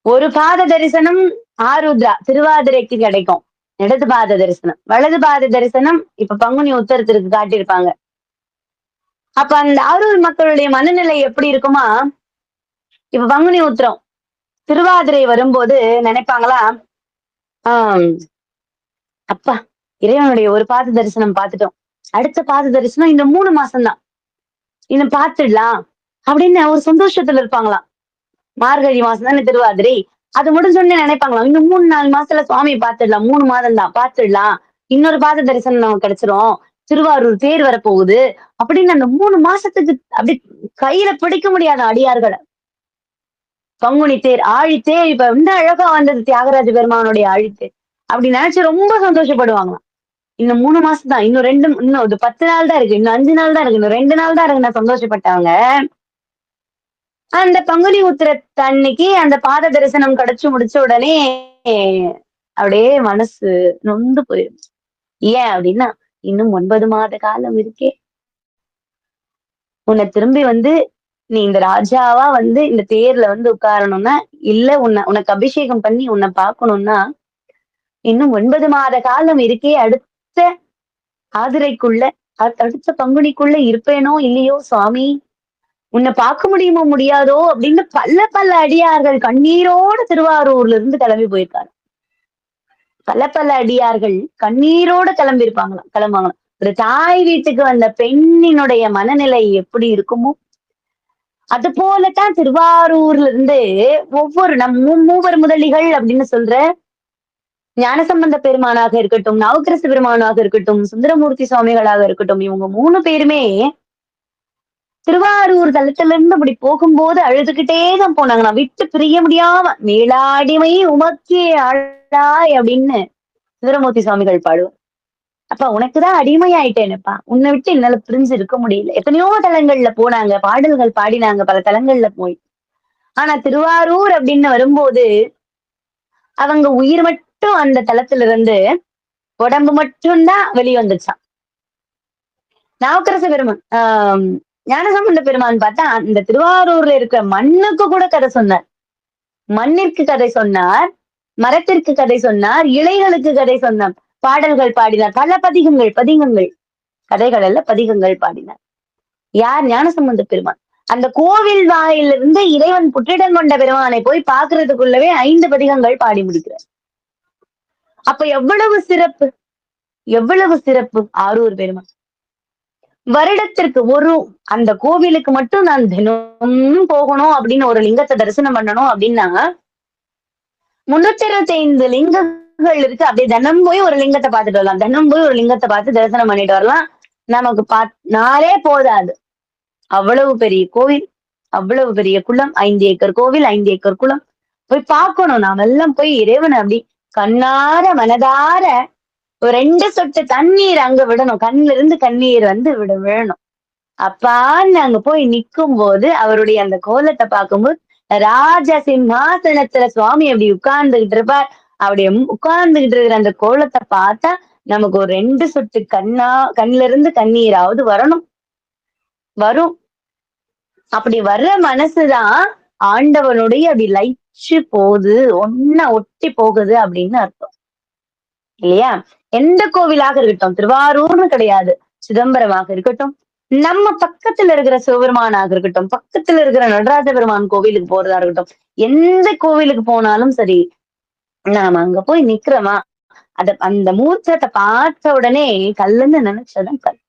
ஒரு பாத தரிசனம் ஆருத்ரா திருவாதிரைக்கு கிடைக்கும். இடது பாத தரிசனம். வலது பாத தரிசனம் இப்ப பங்குனி உத்தரத்திற்கு காட்டியிருப்பாங்க. அப்ப அந்த ஆரூர் மக்களுடைய மனநிலை எப்படி இருக்குமா? இப்ப பங்குனி உத்திரம் திருவாதிரை வரும்போது நினைப்பாங்களா, ஆஹ் அப்பா இறைவனுடைய ஒரு பாத தரிசனம் பார்த்துட்டோம். அடுத்த பாத தரிசனம் இந்த 3 மாசம்தான். இன்னும் பார்த்துடலாம் அப்படின்னு ஒரு சந்தோஷத்துல இருப்பாங்களாம். மார்கழி மாசம் தானே திருவாதிரை. அது முடிஞ்சோடனே நினைப்பாங்களாம், இன்னும் 3-4 மாசத்துல சுவாமியை பார்த்துடலாம். 3 மாதம் தான் பார்த்துடலாம். இன்னொரு பாத தரிசனம் நமக்கு கிடைச்சிரும். திருவாரூர் தேர் வரப்போகுது அப்படின்னு அந்த 3 மாசத்துக்கு அப்படி கையில பிடிக்க முடியாத அடியார்களை. பங்குனி தேர் ஆழித்தேர் இப்ப இந்த அழகா வந்தது தியாகராஜ பெருமானுடைய ஆழித்தேர் அப்படி நினைச்சு ரொம்ப சந்தோஷப்படுவாங்களாம். இன்னும் 3 மாசம் தான், இன்னும் இது 10 நாள் தான் இருக்கு, இன்னும் 5 நாள் தான் இருக்கு, இன்னும் 2 நாள் தான் இருக்கு. நான் சந்தோஷப்பட்டவங்க அந்த பங்குனி உத்திரத்தன்னைக்கு அந்த பாத தரிசனம் கிடைச்சு முடிச்ச உடனே அப்படியே மனசு நொந்து போயிடும். ஏன் அப்படின்னா, இன்னும் 9 மாத காலம் இருக்கே. உன்னை திரும்பி வந்து நீ இந்த ராஜாவா வந்து இந்த தேர்ல வந்து உட்காரணும்னா, இல்ல உனக்கு அபிஷேகம் பண்ணி உன்னை பார்க்கணும்னா, இன்னும் 9 மாத காலம் இருக்கே. அடுத்த ஆதிரைக்குள்ள அடுத்த பங்குனிக்குள்ள இருப்பேனோ இல்லையோ சுவாமி, உன்னை பார்க்க முடியுமோ முடியாதோ அப்படின்னு பல பல அடியார்கள் கண்ணீரோட திருவாரூர்ல இருந்து கிளம்பி போயிருக்காரு. பல பல அடியார்கள் கண்ணீரோட கிளம்புவாங்களாம். ஒரு தாய் வீட்டுக்கு வந்த பெண்ணினுடைய மனநிலை எப்படி இருக்குமோ அது போலத்தான் திருவாரூர்ல இருந்து ஒவ்வொரு மூவர் முதலிகள் அப்படின்னு சொல்ற ஞானசம்பந்த பெருமானாக இருக்கட்டும், நாவுக்கரசு பெருமானாக இருக்கட்டும், சுந்தரமூர்த்தி சுவாமிகளாக இருக்கட்டும், இவங்க 3 பேருமே திருவாரூர் தலத்துல இருந்து அப்படி போகும்போது அழுதுகிட்டே தான் போனாங்க. நான் விட்டு பிரிய முடியாம மேலாடிமை உமக்கே ஆழாய் அப்படின்னு சுந்தரமூர்த்தி சுவாமிகள் பாடுவார். அப்ப உனக்குதான் அடிமையாயிட்டேனப்பா, உன்னை விட்டு என்னால பிரிஞ்சு இருக்க முடியல. எத்தனையோ தலங்கள்ல போனாங்க, பாடல்கள் பாடினாங்க பல தலங்கள்ல போய். ஆனா திருவாரூர் அப்படின்னு வரும்போது அவங்க உயிர் மட்டும் அந்த தலத்துல இருந்து உடம்பு மட்டும்தான் வெளிவந்துச்சான். நாவுக்கரசு பெருமான் ஞானசம்பந்த பெருமான் பார்த்தா இந்த திருவாரூர்ல இருக்கிற மண்ணுக்கு கூட கதை சொன்னார். மண்ணிற்கு கதை சொன்னார், மரத்திற்கு கதை சொன்னார், இலைகளுக்கு கதை சொன்னார், பாடல்கள் பாடினார். பல பதிகங்கள் கதைகள் அல்ல பதிகங்கள் பாடினார். யார்? ஞானசம்பந்த பெருமான். அந்த கோவில் வாயிலிருந்து இறைவன் புற்றிடம் கொண்ட பெருமானை போய் பார்க்கறதுக்குள்ளவே 5 பதிகங்கள் பாடி முடிக்கிறார். அப்ப எவ்வளவு சிறப்பு ஆரூர் பெருமான். வருடத்திற்கு அந்த கோவிலுக்கு மட்டும் நான் தினமும் போகணும் அப்படின்னு ஒரு லிங்கத்தை தரிசனம் பண்ணணும் அப்படின்னா 325 லிங்கங்கள் இருக்கு. அப்படியே தினம் போய் ஒரு லிங்கத்தை பார்த்துட்டு வரலாம். தினம் போய் ஒரு லிங்கத்தை பார்த்து தரிசனம் பண்ணிட்டு வரலாம். நமக்கு நாளே போதாது. அவ்வளவு பெரிய கோவில், அவ்வளவு பெரிய குளம், 5 ஏக்கர் கோவில், 5 ஏக்கர் குளம் போய் பார்க்கணும். நாம எல்லாம் போய் இறைவனை அப்படி கண்ணார மனதார ஒரு 2 சொட்டு தண்ணீர் அங்க விடணும். கண்ணுல இருந்து கண்ணீர் வந்து விழணும். அப்பான்னு அங்க போய் நிக்கும் போது அவருடைய அந்த கோலத்தை பார்க்கும்போது ராஜ சிம்மாசனத்துல சுவாமி அப்படி உட்கார்ந்துகிட்டு இருப்பார். அப்படி உட்கார்ந்துகிட்டு இருக்கிற அந்த கோலத்தை பார்த்தா நமக்கு ஒரு 2 சொட்டு கண்ணுல இருந்து கண்ணீராவது வரும். அப்படி வர்ற மனசுதான் ஆண்டவனுடைய அப்படி லயிச்சு போகுது, ஒட்டி போகுது அப்படின்னு அர்த்தம் இல்லையா? எந்த கோவிலாக இருக்கட்டும், திருவாரூர்னு கிடையாது, சிதம்பரமாக இருக்கட்டும், நம்ம பக்கத்துல இருக்கிற சிவபெருமானாக இருக்கட்டும், பக்கத்துல இருக்கிற நடராஜ பெருமான் கோவிலுக்கு போறதா இருக்கட்டும், எந்த கோவிலுக்கு போனாலும் சரி, நாம அங்க போய் நிக்கிறோமா, அந்த மூர்த்தத்தை பார்த்த உடனே கல்லுன்னு நினைச்சதான் கல்.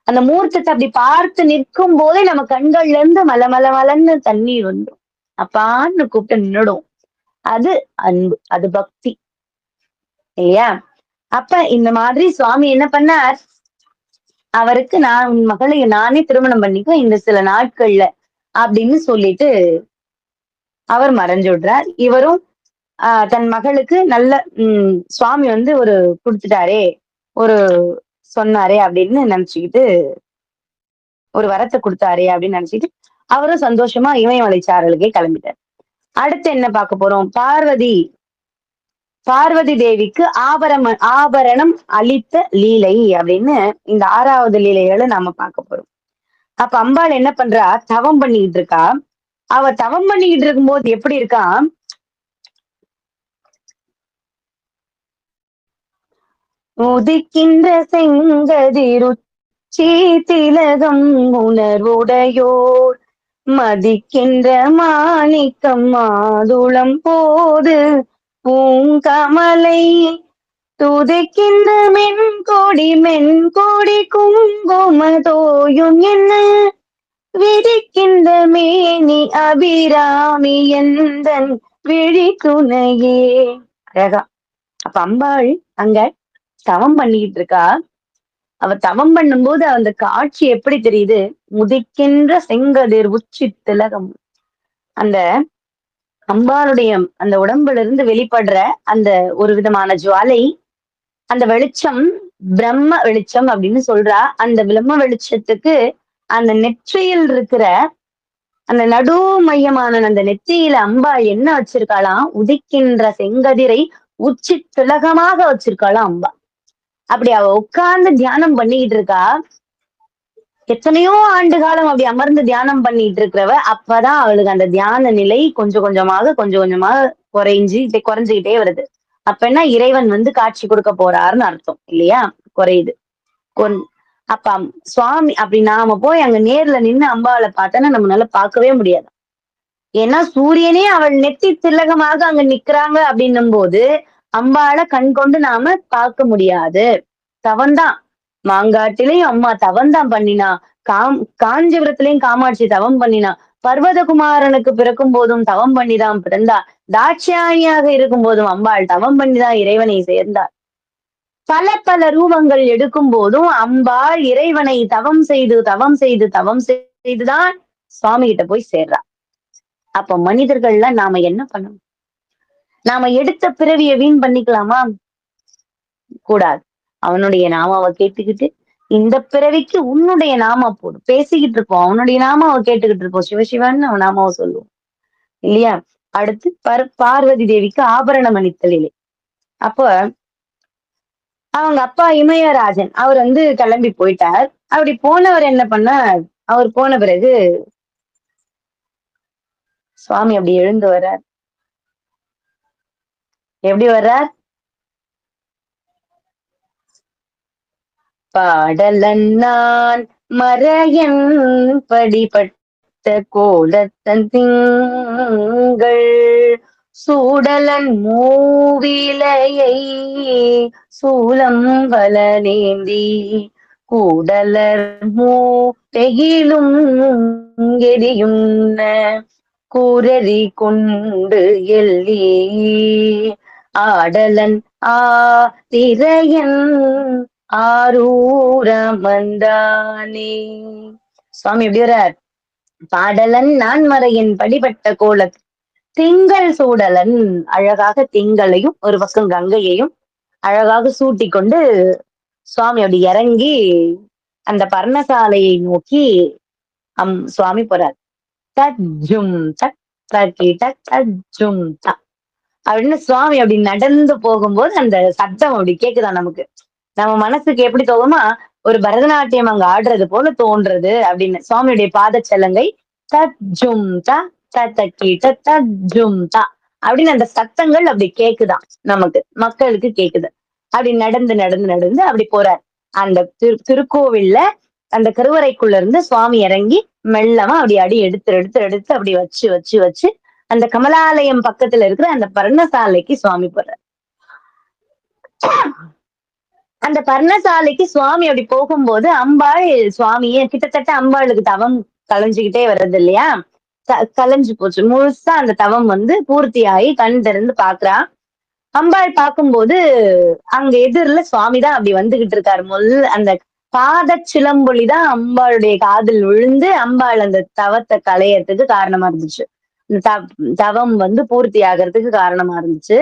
அந்த மூர்த்தத்தை அப்படி பார்த்து நிற்கும் போதே நம்ம கண்கள்ல இருந்து மலன்னு தண்ணீர் வந்துடும். அப்பான்னு கூப்பிட்டு நின்னுடும். அது அன்பு, அது பக்தி இல்லையா? அப்ப இந்த மாதிரி சுவாமி என்ன பண்ணார், அவருக்கு நான் உன் மகளை நானே திருமணம் பண்ணிக்குவேன் இந்த சில நாட்கள்ல அப்படின்னு சொல்லிட்டு அவர் மறைஞ்சு விடுறார். இவரும் தன் மகளுக்கு நல்ல சுவாமி வந்து ஒரு குடுத்துட்டாரே, ஒரு சொன்னாரே அப்படின்னு நினைச்சுக்கிட்டு, ஒரு வரத்த குடுத்தாரே அப்படின்னு நினைச்சுக்கிட்டு, அவரும் சந்தோஷமா இமயமலை சாரலுக்கே கிளம்பிட்டார். அடுத்து என்ன பார்க்க போறோம்? பார்வதி தேவிக்கு ஆபரணம் அளித்த லீலை அப்படின்னு இந்த 6வது லீலைகளை நாம பார்க்க போறோம். அப்ப அம்பாள் என்ன பண்றா? தவம் பண்ணிக்கிட்டு இருக்கா. அவ தவம் பண்ணிக்கிட்டு இருக்கும்போது எப்படி இருக்கா? உதிக்கின்ற செங்கதிருச்சி திலகம் உணர்வுடையோர் மதிக்கின்ற மாணிக்கம் மாதுளம் போது பூங்கமலை துதிக்கின்ற மென்கொடி குங்கும தோயும் என்ன விதிக்கின்ற மேனி அபிராமி எந்தன் விழி துணையே. அழகா. அப்ப அம்பாள் அங்க தவம் பண்ணிக்கிட்டு இருக்கா. அவ தவம் பண்ணும்போது அந்த காட்சி எப்படி தெரியுது? முதிக்கின்ற செங்கதிர் உச்சி திலகம். அந்த அம்பாளுடைய அந்த உடம்புல இருந்து வெளிப்படுற அந்த ஒரு விதமான ஜுவாலை, அந்த வெளிச்சம் பிரம்ம வெளிச்சம் அப்படின்னு சொல்றா. அந்த பிரம்ம வெளிச்சத்துக்கு அந்த நெற்றியில் இருக்கிற அந்த நடு மையமான அந்த நெற்றியில அம்பாள் என்ன வச்சிருக்காளாம்? உதிக்கின்ற செங்கதிரை உச்சி திலகமாக வச்சிருக்காளாம் அம்பா. அப்படி அவ உட்கார்ந்து தியானம் பண்ணிக்கிட்டு இருக்கா. எத்தனையோ ஆண்டு காலம் அப்படி அமர்ந்து தியானம் பண்ணிட்டு இருக்கிறவ, அப்பதான் அவளுக்கு அந்த தியான நிலை கொஞ்சம் கொஞ்சமாக குறைஞ்சுகிட்டே வருது. அப்ப என்ன? இறைவன் வந்து காட்சி கொடுக்க போறாருன்னு அர்த்தம் இல்லையா? குறையுது. கொன் அப்ப சுவாமி அப்படி நாம போய் அங்க நேர்ல நின்னு அம்பாளை பார்த்தோன்னா நம்மளால பார்க்கவே முடியாது. ஏன்னா சூரியனே அவள் நெத்தி திலகமாக அங்க நிக்கிறாங்க அப்படின்னும் போது அம்பாளை கண் கொண்டு நாம பார்க்க முடியாது. தவம்தான். மாங்காட்டிலையும் அம்மா தவம்தான் பண்ணினா. காஞ்சிபுரத்திலையும் காமாட்சி தவம் பண்ணினா. பர்வதகுமாரனுக்கு பிறக்கும் போதும் தவம் பண்ணிதான் பிறந்தா. தாட்சாயணியாக இருக்கும் போதும் அம்பாள் தவம் பண்ணிதான் இறைவனை சேர்ந்தார். பல பல ரூபங்கள் எடுக்கும் போதும் அம்பாள் இறைவனை தவம் செய்துதான் சுவாமி கிட்ட போய் சேர்றா. அப்ப மனிதர்கள்ல நாம என்ன பண்ணணும்? நாம எடுத்த பிறவியை வீண் பண்ணிக்கலாமா? கூடாது. அவனுடைய நாமாவை கேட்டுக்கிட்டு இந்த பிறவிக்கு உன்னுடைய நாம போடும். பேசிக்கிட்டு இருப்போம். அவனுடைய நாமாவை கேட்டுக்கிட்டு இருப்போம். சிவசிவன்னு அவன் நாமாவை சொல்லுவோம். இல்லையா? அடுத்து பார்வதி தேவிக்கு ஆபரணம் அணித்தல் இல்லை. அப்ப அவங்க அப்பா இமயராஜன் அவர் வந்து கிளம்பி போயிட்டார். அப்படி போனவர் என்ன பண்ணார்? அவர் போன பிறகு சுவாமி அப்படி எழுந்து வர்றார். எப்படி வர்றார்? பாடலன்னான் மறையன் படிபட்ட கோலத்தன் திங்கள் சூடலன் மூவிலையை சூலம் வலனேந்தி கூடலர் மூட்டையிலும் எரியுண்ண கூரரி கொண்டு எல்லி ஆடலன் திரையன் ஆரூரமந்தானே. சுவாமி எப்படி வர்றார்? பாடலன் நான்மறையின் படிபட்ட கோல திங்கள் சூடலன். அழகாக திங்களையும் ஒரு பக்கம் கங்கையையும் அழகாக சூட்டி கொண்டு சுவாமி அப்படி இறங்கி அந்த பர்ணசாலையை நோக்கி சுவாமி போறார். தஜ்ஜும் தக் தக்கிட தஜ்ஜும் த அப்படின்னு சுவாமி அப்படி நடந்து போகும்போது அந்த சத்தம் அப்படி கேக்குதா நமக்கு. நம்ம மனசுக்கு எப்படி தோணுமா? ஒரு பரதநாட்டியம் அங்க ஆடுறது போல தோன்றது அப்படின்னு. சுவாமியுடைய பாதச்சலங்கை தஜ்ஜும் த தக்கிட தஜ்ஜும் த அப்படின்னு அந்த சத்தங்கள் அப்படி கேக்குதான் நமக்கு, மக்களுக்கு கேக்குது. அப்படி நடந்து நடந்து நடந்து அப்படி போறார். அந்த திருக்கோவில்ல அந்த கருவறைக்குள்ள இருந்து சுவாமி இறங்கி மெல்லமா அப்படி அடி எடுத்து எடுத்து எடுத்து அப்படி வச்சு வச்சு வச்சு அந்த கமலாலயம் பக்கத்துல இருக்கிற அந்த பர்ணசாலைக்கு சுவாமி போறார். அந்த பர்ணசாலைக்கு சுவாமி அப்படி போகும்போது அம்பாள் சுவாமிய கிட்டத்தட்ட அம்பாளுக்கு தவம் கலைஞ்சுக்கிட்டே வர்றது இல்லையா? கலைஞ்சு போச்சு முழுசா. அந்த தவம் வந்து பூர்த்தியாகி கண் திறந்து பாக்குறா. அம்பாள் பார்க்கும்போது அங்க எதிரில சுவாமிதான் அப்படி வந்துகிட்டு இருக்காரு. அந்த பாத சிலம்பொலிதான் அம்பாளுடைய காதில் விழுந்து அம்பாள் அந்த தவத்தை களையறதுக்கு காரணமா இருந்துச்சு. தவம் வந்து பூர்த்தி ஆகறதுக்கு காரணமா இருந்துச்சு.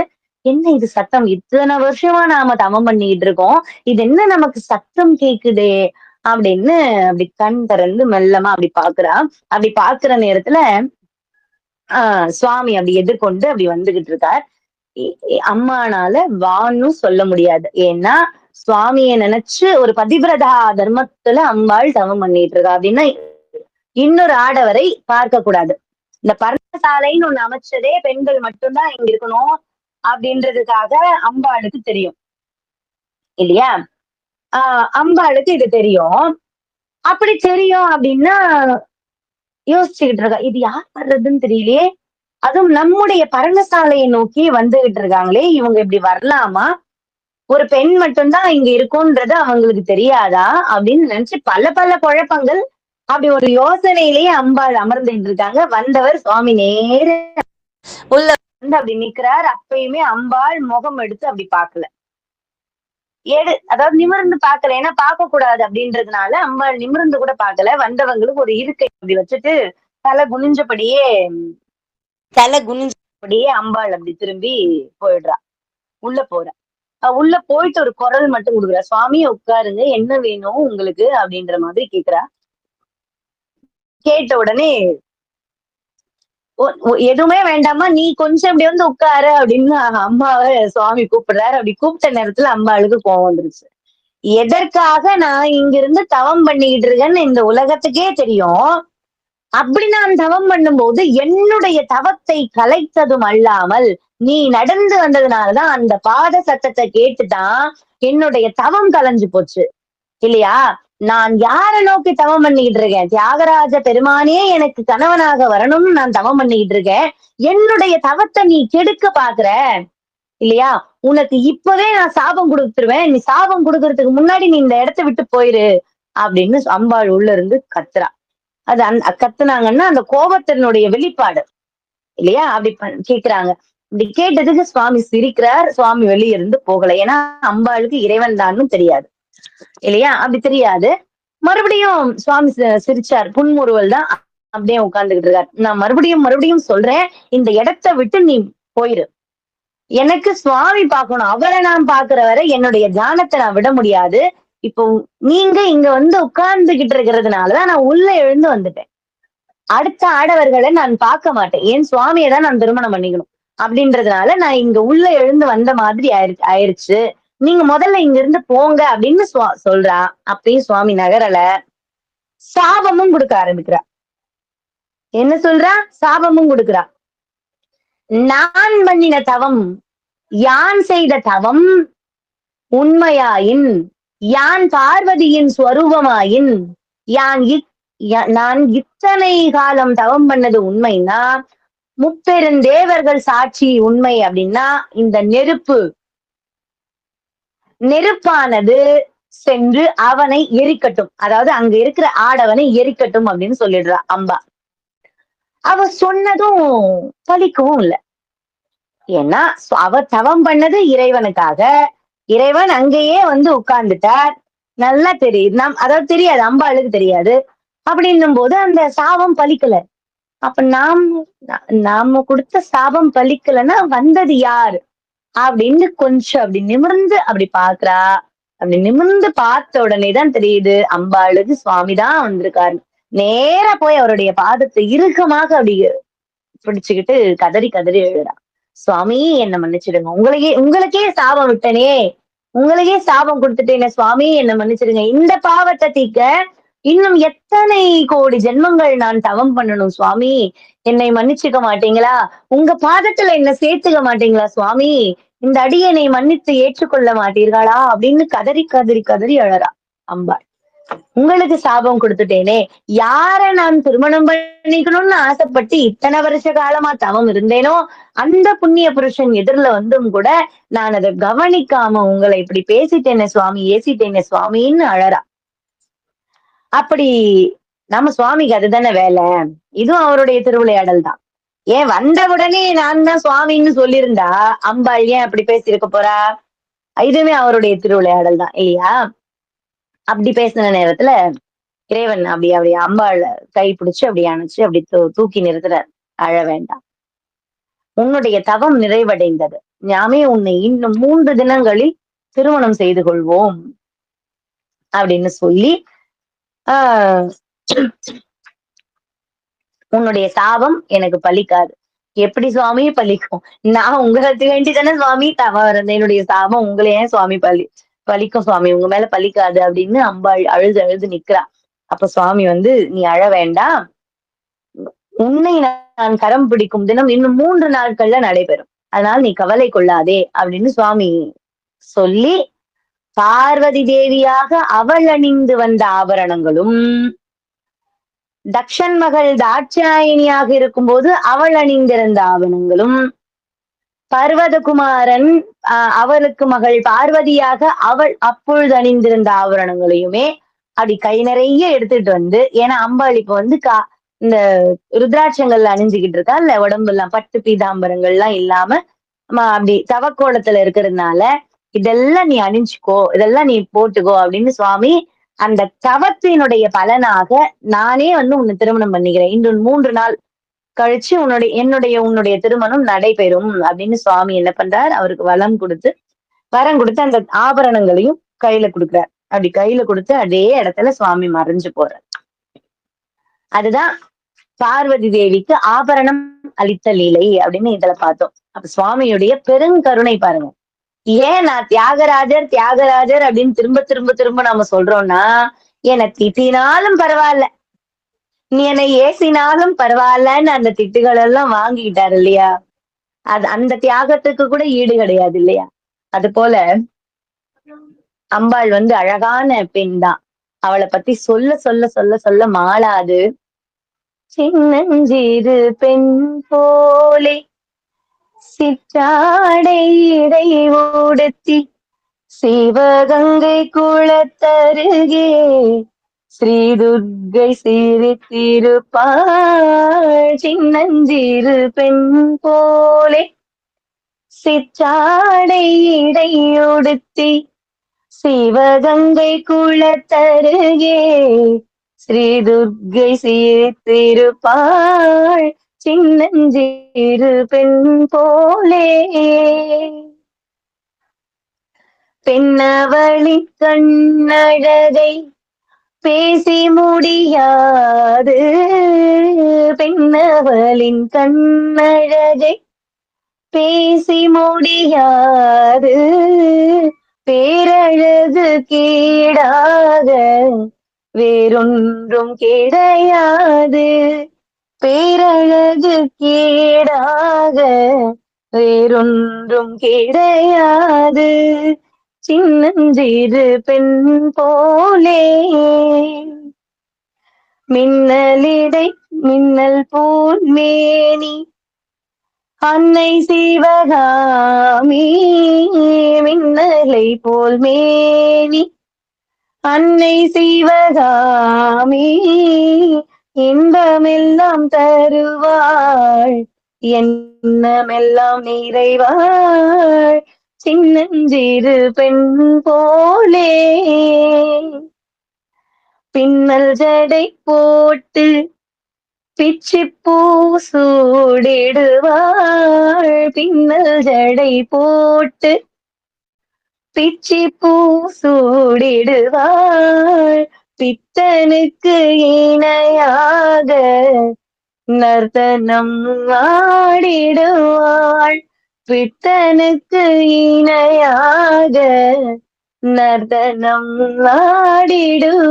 என்ன இது சத்தம்? இத்தன வருஷமா நாம தவம் பண்ணிட்டு இருக்கோம். இது என்ன நமக்கு சத்தம் கேக்குதே! அப்படின்னு அப்படி கண் திறந்து மெல்லமா அப்படி பாக்குறா. அப்படி பாக்குற நேரத்துல, ஆ சுவாமி அப்படி எதிர்கொண்டு அப்படி வந்துகிட்டு இருக்கார். அம்மானால வான்னு சொல்ல முடியாது. ஏன்னா, சுவாமிய நினைச்சு ஒரு பதிவிரதா தர்மத்துல அம்பாள் தவம் பண்ணிட்டு இருக்கா. அப்படின்னா, இன்னொரு ஆடவரை பார்க்க கூடாது. இந்த பர்ணசாலைன்னு ஒண்ணு அமைச்சதே பெண்கள் மட்டும் தான் இங்க இருக்கணும் அப்படின்றதுக்காக அம்பாளுக்கு தெரியும். இல்லையா? அம்பாளுக்கு இது தெரியும். அப்படி தெரியும் அப்படின்னா, யோசிச்சுக்கிட்டு இருக்கா. இது யார் வர்றதுன்னு தெரியலையே! அதுவும் நம்முடைய பர்ணசாலைய நோக்கி வந்துகிட்டு இருக்காங்களே! இவங்க இப்படி வரலாமா? ஒரு பெண் மட்டும் தான் இங்க இருக்கும்ன்றது அவங்களுக்கு தெரியாதா? அப்படின்னு நினைச்சு பல பல குழப்பங்கள். அப்படி ஒரு யோசனையிலேயே அம்பாள் அமர்ந்துட்டு இருக்காங்க. வந்தவர் சுவாமி நேர உள்ள வந்து அப்படி நிக்கிறார். அப்பயுமே அம்பாள் முகம் எடுத்து அப்படி பார்க்கல. அதாவது நிமிர்ந்து பார்க்கல. ஏன்னா பார்க்க கூடாது அப்படின்றதுனால அம்பாள் நிமிர்ந்து கூட பார்க்கல. வந்தவங்களுக்கு ஒரு இருக்கை அப்படி வச்சுட்டு தலை குனிஞ்சபடியே தலை குனிஞ்சபடியே அம்பாள் அப்படி திரும்பி போயிடுறா. உள்ள போறா. உள்ள போயிட்டு ஒரு குரல் மட்டும் குடுக்குறா. சுவாமி உட்காருங்க. என்ன வேணும் உங்களுக்கு? அப்படின்ற மாதிரி கேக்குறா. கேட்ட உடனே எதுவுமே வேண்டாமா, நீ கொஞ்சம் இப்படி வந்து உட்காரு அப்படின்னு அம்மாவ சுவாமி கூப்பிடுறாரு. அப்படி கூப்பிட்ட நேரத்துல அம்பாளுக்கு கோவம் வந்துருச்சு. எதற்காக நான் இங்கிருந்து தவம் பண்ணிக்கிட்டு இருக்கேன்னு இந்த உலகத்துக்கே தெரியும். அப்படி நான் தவம் பண்ணும்போது என்னுடைய தவத்தை கலைத்ததும் அல்லாமல், நீ நடந்து வந்ததுனாலதான் அந்த பாத சத்தத்தை கேட்டுதான் என்னுடைய தவம் கலைஞ்சு போச்சு. இல்லையா? நான் யார நோக்கி தவம் பண்ணிக்கிட்டு இருக்கேன்? தியாகராஜ பெருமானே எனக்கு கணவனாக வரணும்னு நான் தவம் பண்ணிக்கிட்டு இருக்கேன். என்னுடைய தவத்தை நீ கெடுக்க பாக்குற. இல்லையா? உனக்கு இப்பவே நான் சாபம் குடுத்துருவேன். நீ சாபம் குடுக்கறதுக்கு முன்னாடி நீ இந்த இடத்த விட்டு போயிரு. அப்படின்னு அம்பாள் உள்ள இருந்து கத்துறா. அது கத்துனாங்கன்னா அந்த கோபத்தினுடைய வெளிப்பாடு. இல்லையா? அப்படி கேக்குறாங்க. இப்படி கேட்டதுக்கு சுவாமி சிரிக்கிறார். சுவாமி வெளிய இருந்து போகல. ஏன்னா அம்பாளுக்கு இறைவன் தான்னு தெரியாது. இல்லையா? அப்படி தெரியாது. மறுபடியும் சுவாமி சிரிச்சார். புன்முறுவல் தான். அப்படியே உட்கார்ந்துகிட்டு இருக்காரு. நான் மறுபடியும் மறுபடியும் சொல்றேன். இந்த இடத்த விட்டு நீ போயிரு. எனக்கு சுவாமி பார்க்கணும். அவரை நான் பார்க்கிற வரை என்னுடைய தியானத்தை நான் விட முடியாது. இப்போ நீங்க இங்க வந்து உட்கார்ந்துகிட்டு இருக்கிறதுனாலதான் நான் உள்ள எழுந்து வந்துட்டேன். அடுத்த ஆடவர்களை நான் பார்க்க மாட்டேன். ஏன் சுவாமியை தான் நான் திருமணம் பண்ணிக்கணும். அப்படின்றதுனால நான் இங்க உள்ள எழுந்து வந்த மாதிரி ஆயிருச்சு. நீங்க முதல்ல இங்க இருந்து போங்க அப்படின்னு சொல்றா. அப்பயும் சுவாமி நகரல. சாபமும் கொடுக்க ஆரம்பிக்கிறா. என்ன சொல்றா? சாபமும் கொடுக்கிறா. நான் பண்ணின தவம், யான் செய்த தவம் உண்மையாயின், யான் பார்வதியின் ஸ்வரூபமாயின், நான் இத்தனை காலம் தவம் பண்ணது உண்மைன்னா, முப்பெருந்தேவர்கள் சாட்சி உண்மை அப்படின்னா, இந்த நெருப்பானது சென்று அவனை எரிக்கட்டும். அதாவது அங்க இருக்கிற ஆடவனை எரிக்கட்டும் அப்படின்னு சொல்லிடுறா அம்பா. அவ சொன்னதும் பலிக்கவும் இல்ல. ஏன்னா அவ தவம் பண்ணது இறைவனுக்காக. இறைவன் அங்கேயே வந்து உட்கார்ந்துட்டார். நல்லா தெரியுது. அதாவது தெரியாது, அம்பாளுக்கு தெரியாது. அப்படின்னும் போது அந்த சாபம் பலிக்கல. அப்ப நாம கொடுத்த சாபம் பலிக்கலன்னா வந்தது யார் அப்படின்னு கொஞ்சம் அப்படி நிமிர்ந்து அப்படி பாக்குறா. அப்படி நிமிர்ந்து பார்த்த உடனேதான் தெரியுது அம்பாளுக்கு சுவாமிதான் வந்திருக்காரு. நேரா போய் அவருடைய பாதத்தை இறுக்கமாக அப்படி பிடிச்சுக்கிட்டு கதறி கதறி எழுறா. சுவாமி என்ன மன்னிச்சிடுங்க. உங்களுக்கே சாபம் விட்டனே, உங்களுக்கே சாபம் கொடுத்துட்டேனே சுவாமி என்ன மன்னிச்சிடுங்க. இந்த பாவத்தை தீக்க இன்னும் எத்தனை கோடி ஜென்மங்கள் நான் தவம் பண்ணணும் சுவாமி. என்னை மன்னிச்சுக்க மாட்டீங்களா? உங்க பாதத்துல என்ன சேர்த்துக்க மாட்டீங்களா சுவாமி? இந்த அடியனை மன்னித்து ஏற்றுக்கொள்ள மாட்டீர்களா? அப்படின்னு கதறி கதறி கதறி அழறா அம்பாள். உங்களுக்கு சாபம் கொடுத்துட்டேனே, யார நான் திருமணம் பண்ணிக்கணும்னு ஆசைப்பட்டு இத்தனை வருஷ காலமா தவம் இருந்தேனோ அந்த புண்ணிய புருஷன் எதிரில வந்தும் கூட நான் அதை கவனிக்காம உங்களை இப்படி பேசிட்டேனே சுவாமி, ஏசிட்டேனே சுவாமின்னு அழறா. அப்படி நம்ம சுவாமிக்கு அதுதானே வேலை. இதுவும் அவருடைய திருவிளையாடல் தான். ஏன் வந்த உடனே நான் தான் சுவாமின்னு சொல்லியிருந்தா அம்பாள் ஏன் அப்படி பேசியிருக்க போறா? இதுவுமே அவருடைய திருவிளையாடல் தான் இல்லையா? அப்படி பேசின நேரத்துல இறைவன் அப்படி அம்பாள் கை பிடிச்சு அப்படி அணைச்சு அப்படி தூக்கி நிறுத்துறார். அழ வேண்டாம். உன்னுடைய தவம் நிறைவடைந்தது. நாமே உன்னை இன்னும் 3 தினங்களில் திருமணம் செய்து கொள்வோம் அப்படின்னு சொல்லி, ஆ உன்னுடைய சாபம் எனக்கு பலிக்காது. எப்படி சுவாமி பலிக்கும்? நான் உங்களுக்கு வேண்டி தானே சுவாமி தவம் இருந்தேன். என்னுடைய சாபம் உங்கள ஏன் சுவாமி பலிக்கும் சுவாமி. உங்க மேல பலிக்காது அப்படின்னு அம்பாள் அழுது அழுது நிக்கிறா. அப்ப சுவாமி வந்து, "நீ அழ வேண்டாம். உன்னை நான் கரம் பிடிக்கும் தினம் இன்னும் 3 நாட்கள்ல நடைபெறும். அதனால நீ கவலை கொள்ளாதே" அப்படின்னு சுவாமி சொல்லி, பார்வதி தேவியாக அவள் அணிந்து வந்த ஆபரணங்களும், தக்ஷன் மகள் தாட்சாயினியாக இருக்கும்போது அவள் அணிந்திருந்த ஆபரணங்களும், பர்வதகுமாரன் அவளுக்கு மகள் பார்வதியாக அவள் அப்பொழுது அணிந்திருந்த ஆபரணங்களையுமே அப்படி கை நிறைய எடுத்துட்டு வந்து, ஏன்னா அம்பாள் இப்ப வந்து இந்த ருத்ராட்சங்கள்ல அணிஞ்சுகிட்டு இருக்கா இல்ல உடம்பெல்லாம் பட்டு பீதாம்பரங்கள்லாம் இல்லாம அப்படி தவக்கோலத்துல இருக்கிறதுனால இதெல்லாம் நீ அணிஞ்சுக்கோ, இதெல்லாம் நீ போட்டுக்கோ அப்படின்னு சுவாமி அந்த தவத்தினுடைய பலனாக நானே வந்து உன்னை திருமணம் பண்ணிக்கிறேன். இன்னும் 3 நாள் கழிச்சு உன்னுடைய திருமணம் நடைபெறும் அப்படின்னு சுவாமி என்ன பண்றார், அவருக்கு வரம் கொடுத்து அந்த ஆபரணங்களையும் கையில குடுக்குறார். அப்படி கையில கொடுத்து அதே இடத்துல சுவாமி மறைஞ்சு போறார். அதுதான் பார்வதி தேவிக்கு ஆபரணம் அளித்த லீலை அப்படின்னு இதுல பார்த்தோம். அப்ப சுவாமியுடைய பெருங்கருணை பாருங்க. ஏன் நான் தியாகராஜர் தியாகராஜர் அப்படின்னு திரும்ப திரும்ப திரும்ப நாம சொல்றோம்னா, என்னை திட்டினாலும் பரவாயில்ல, நீ என்னை ஏசினாலும் பரவாயில்லன்னு அந்த திட்டுகள் எல்லாம் வாங்கிக்கிட்டாரு இல்லையா? அந்த தியாகத்துக்கு கூட ஈடு கிடையாது இல்லையா? அது போல அம்பாள் வந்து அழகான பெண் தான். அவளை பத்தி சொல்ல சொல்ல சொல்ல சொல்ல மாளாது. சின்னஞ்சிறு பெண் போலே சிற்றாடை இடை உடுத்தி சிவகங்கை குளத்தருகே ஸ்ரீ துர்க்கை சிரித்திருப்பாள். சின்னஞ்சிறு பெண் போலே சிற்றாடை இடையுடுத்தி சிவகங்கை குளத்தருகே ஸ்ரீ துர்க்கை சிரித்திருப்பாள். சின்னஞ்சிறு பெண் போலே பெண்ணவளின் கண்ணழகை பேசி முடியாது, பெண்ணவளின் கண்ணழகை பேசி முடியாது, பேரழகு கீடாக வேறொன்றும் கிடையாது, பேரழகு கீடாக வேறொன்றும் கிடையாது, சின்னஞ்சிறு பெண் போலே மின்னல் போல் மேனி அன்னை சிவகாமி, மின்னலை போல் மேனி அன்னை சிவகாமி, இன்பமெல்லாம் தருவாள் எண்ணமெல்லாம் நிறைவாள், சின்னஞ்சிறு பெண் போலே பின்னல் ஜடை போட்டு பிச்சிப்பூ சூடிடுவாள், பின்னல் ஜடை போட்டு பிச்சிப்பூ சூடிடுவாள், பித்தனுக்கு இணையாக நர்த்தனம் ஆடிடுவாள், பித்தனுக்கு இணையாக நர்த்தனம் ஆடிடுவாள்,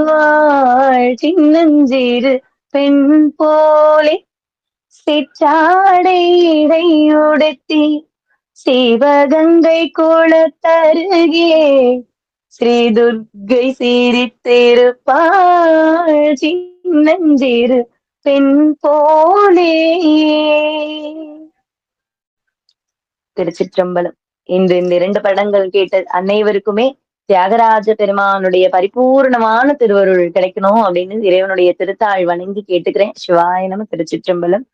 சின்னஞ்சிறு பெண் போலே சிற்றாடை இடையுடுத்தி சிவகங்கை குளத்தருகே ஸ்ரீ துர்க்கை சிரித்திருப்பாள், சின்னஞ்சிறு பெண் போலே. திருச்சிற்றம்பலம். இன்று இந்த 2 படங்கள் கேட்ட அனைவருக்குமே தியாகராஜ பெருமானுடைய பரிபூர்ணமான திருவருள் கிடைக்கணும் அப்படின்னு இறைவனுடைய திருத்தாள் வணங்கி கேட்டுக்கிறேன். சிவாய நம. திருச்சிற்றம்பலம்.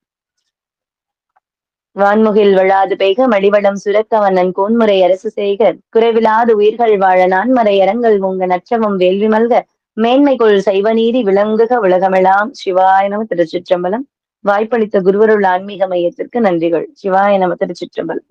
வான்முகில் விழாது பெய்க மடிவடம் சுரக்க வண்ணன் கோன்முறை அரசு செய்க குறைவிலாது உயிர்கள் வாழ நான்மறை அரங்கள் உங்க நற்றவம் வேள்வி மல்க மேன்மைக்குள் சைவநீதி விளங்குக உலகமெல்லாம். சிவாய நம. திருச்சிற்றம்பலம். வாய்ப்பளித்த குருவருள் ஆன்மீக மையத்திற்கு நன்றிகள். சிவாய நம. திருச்சிற்றம்பலம்.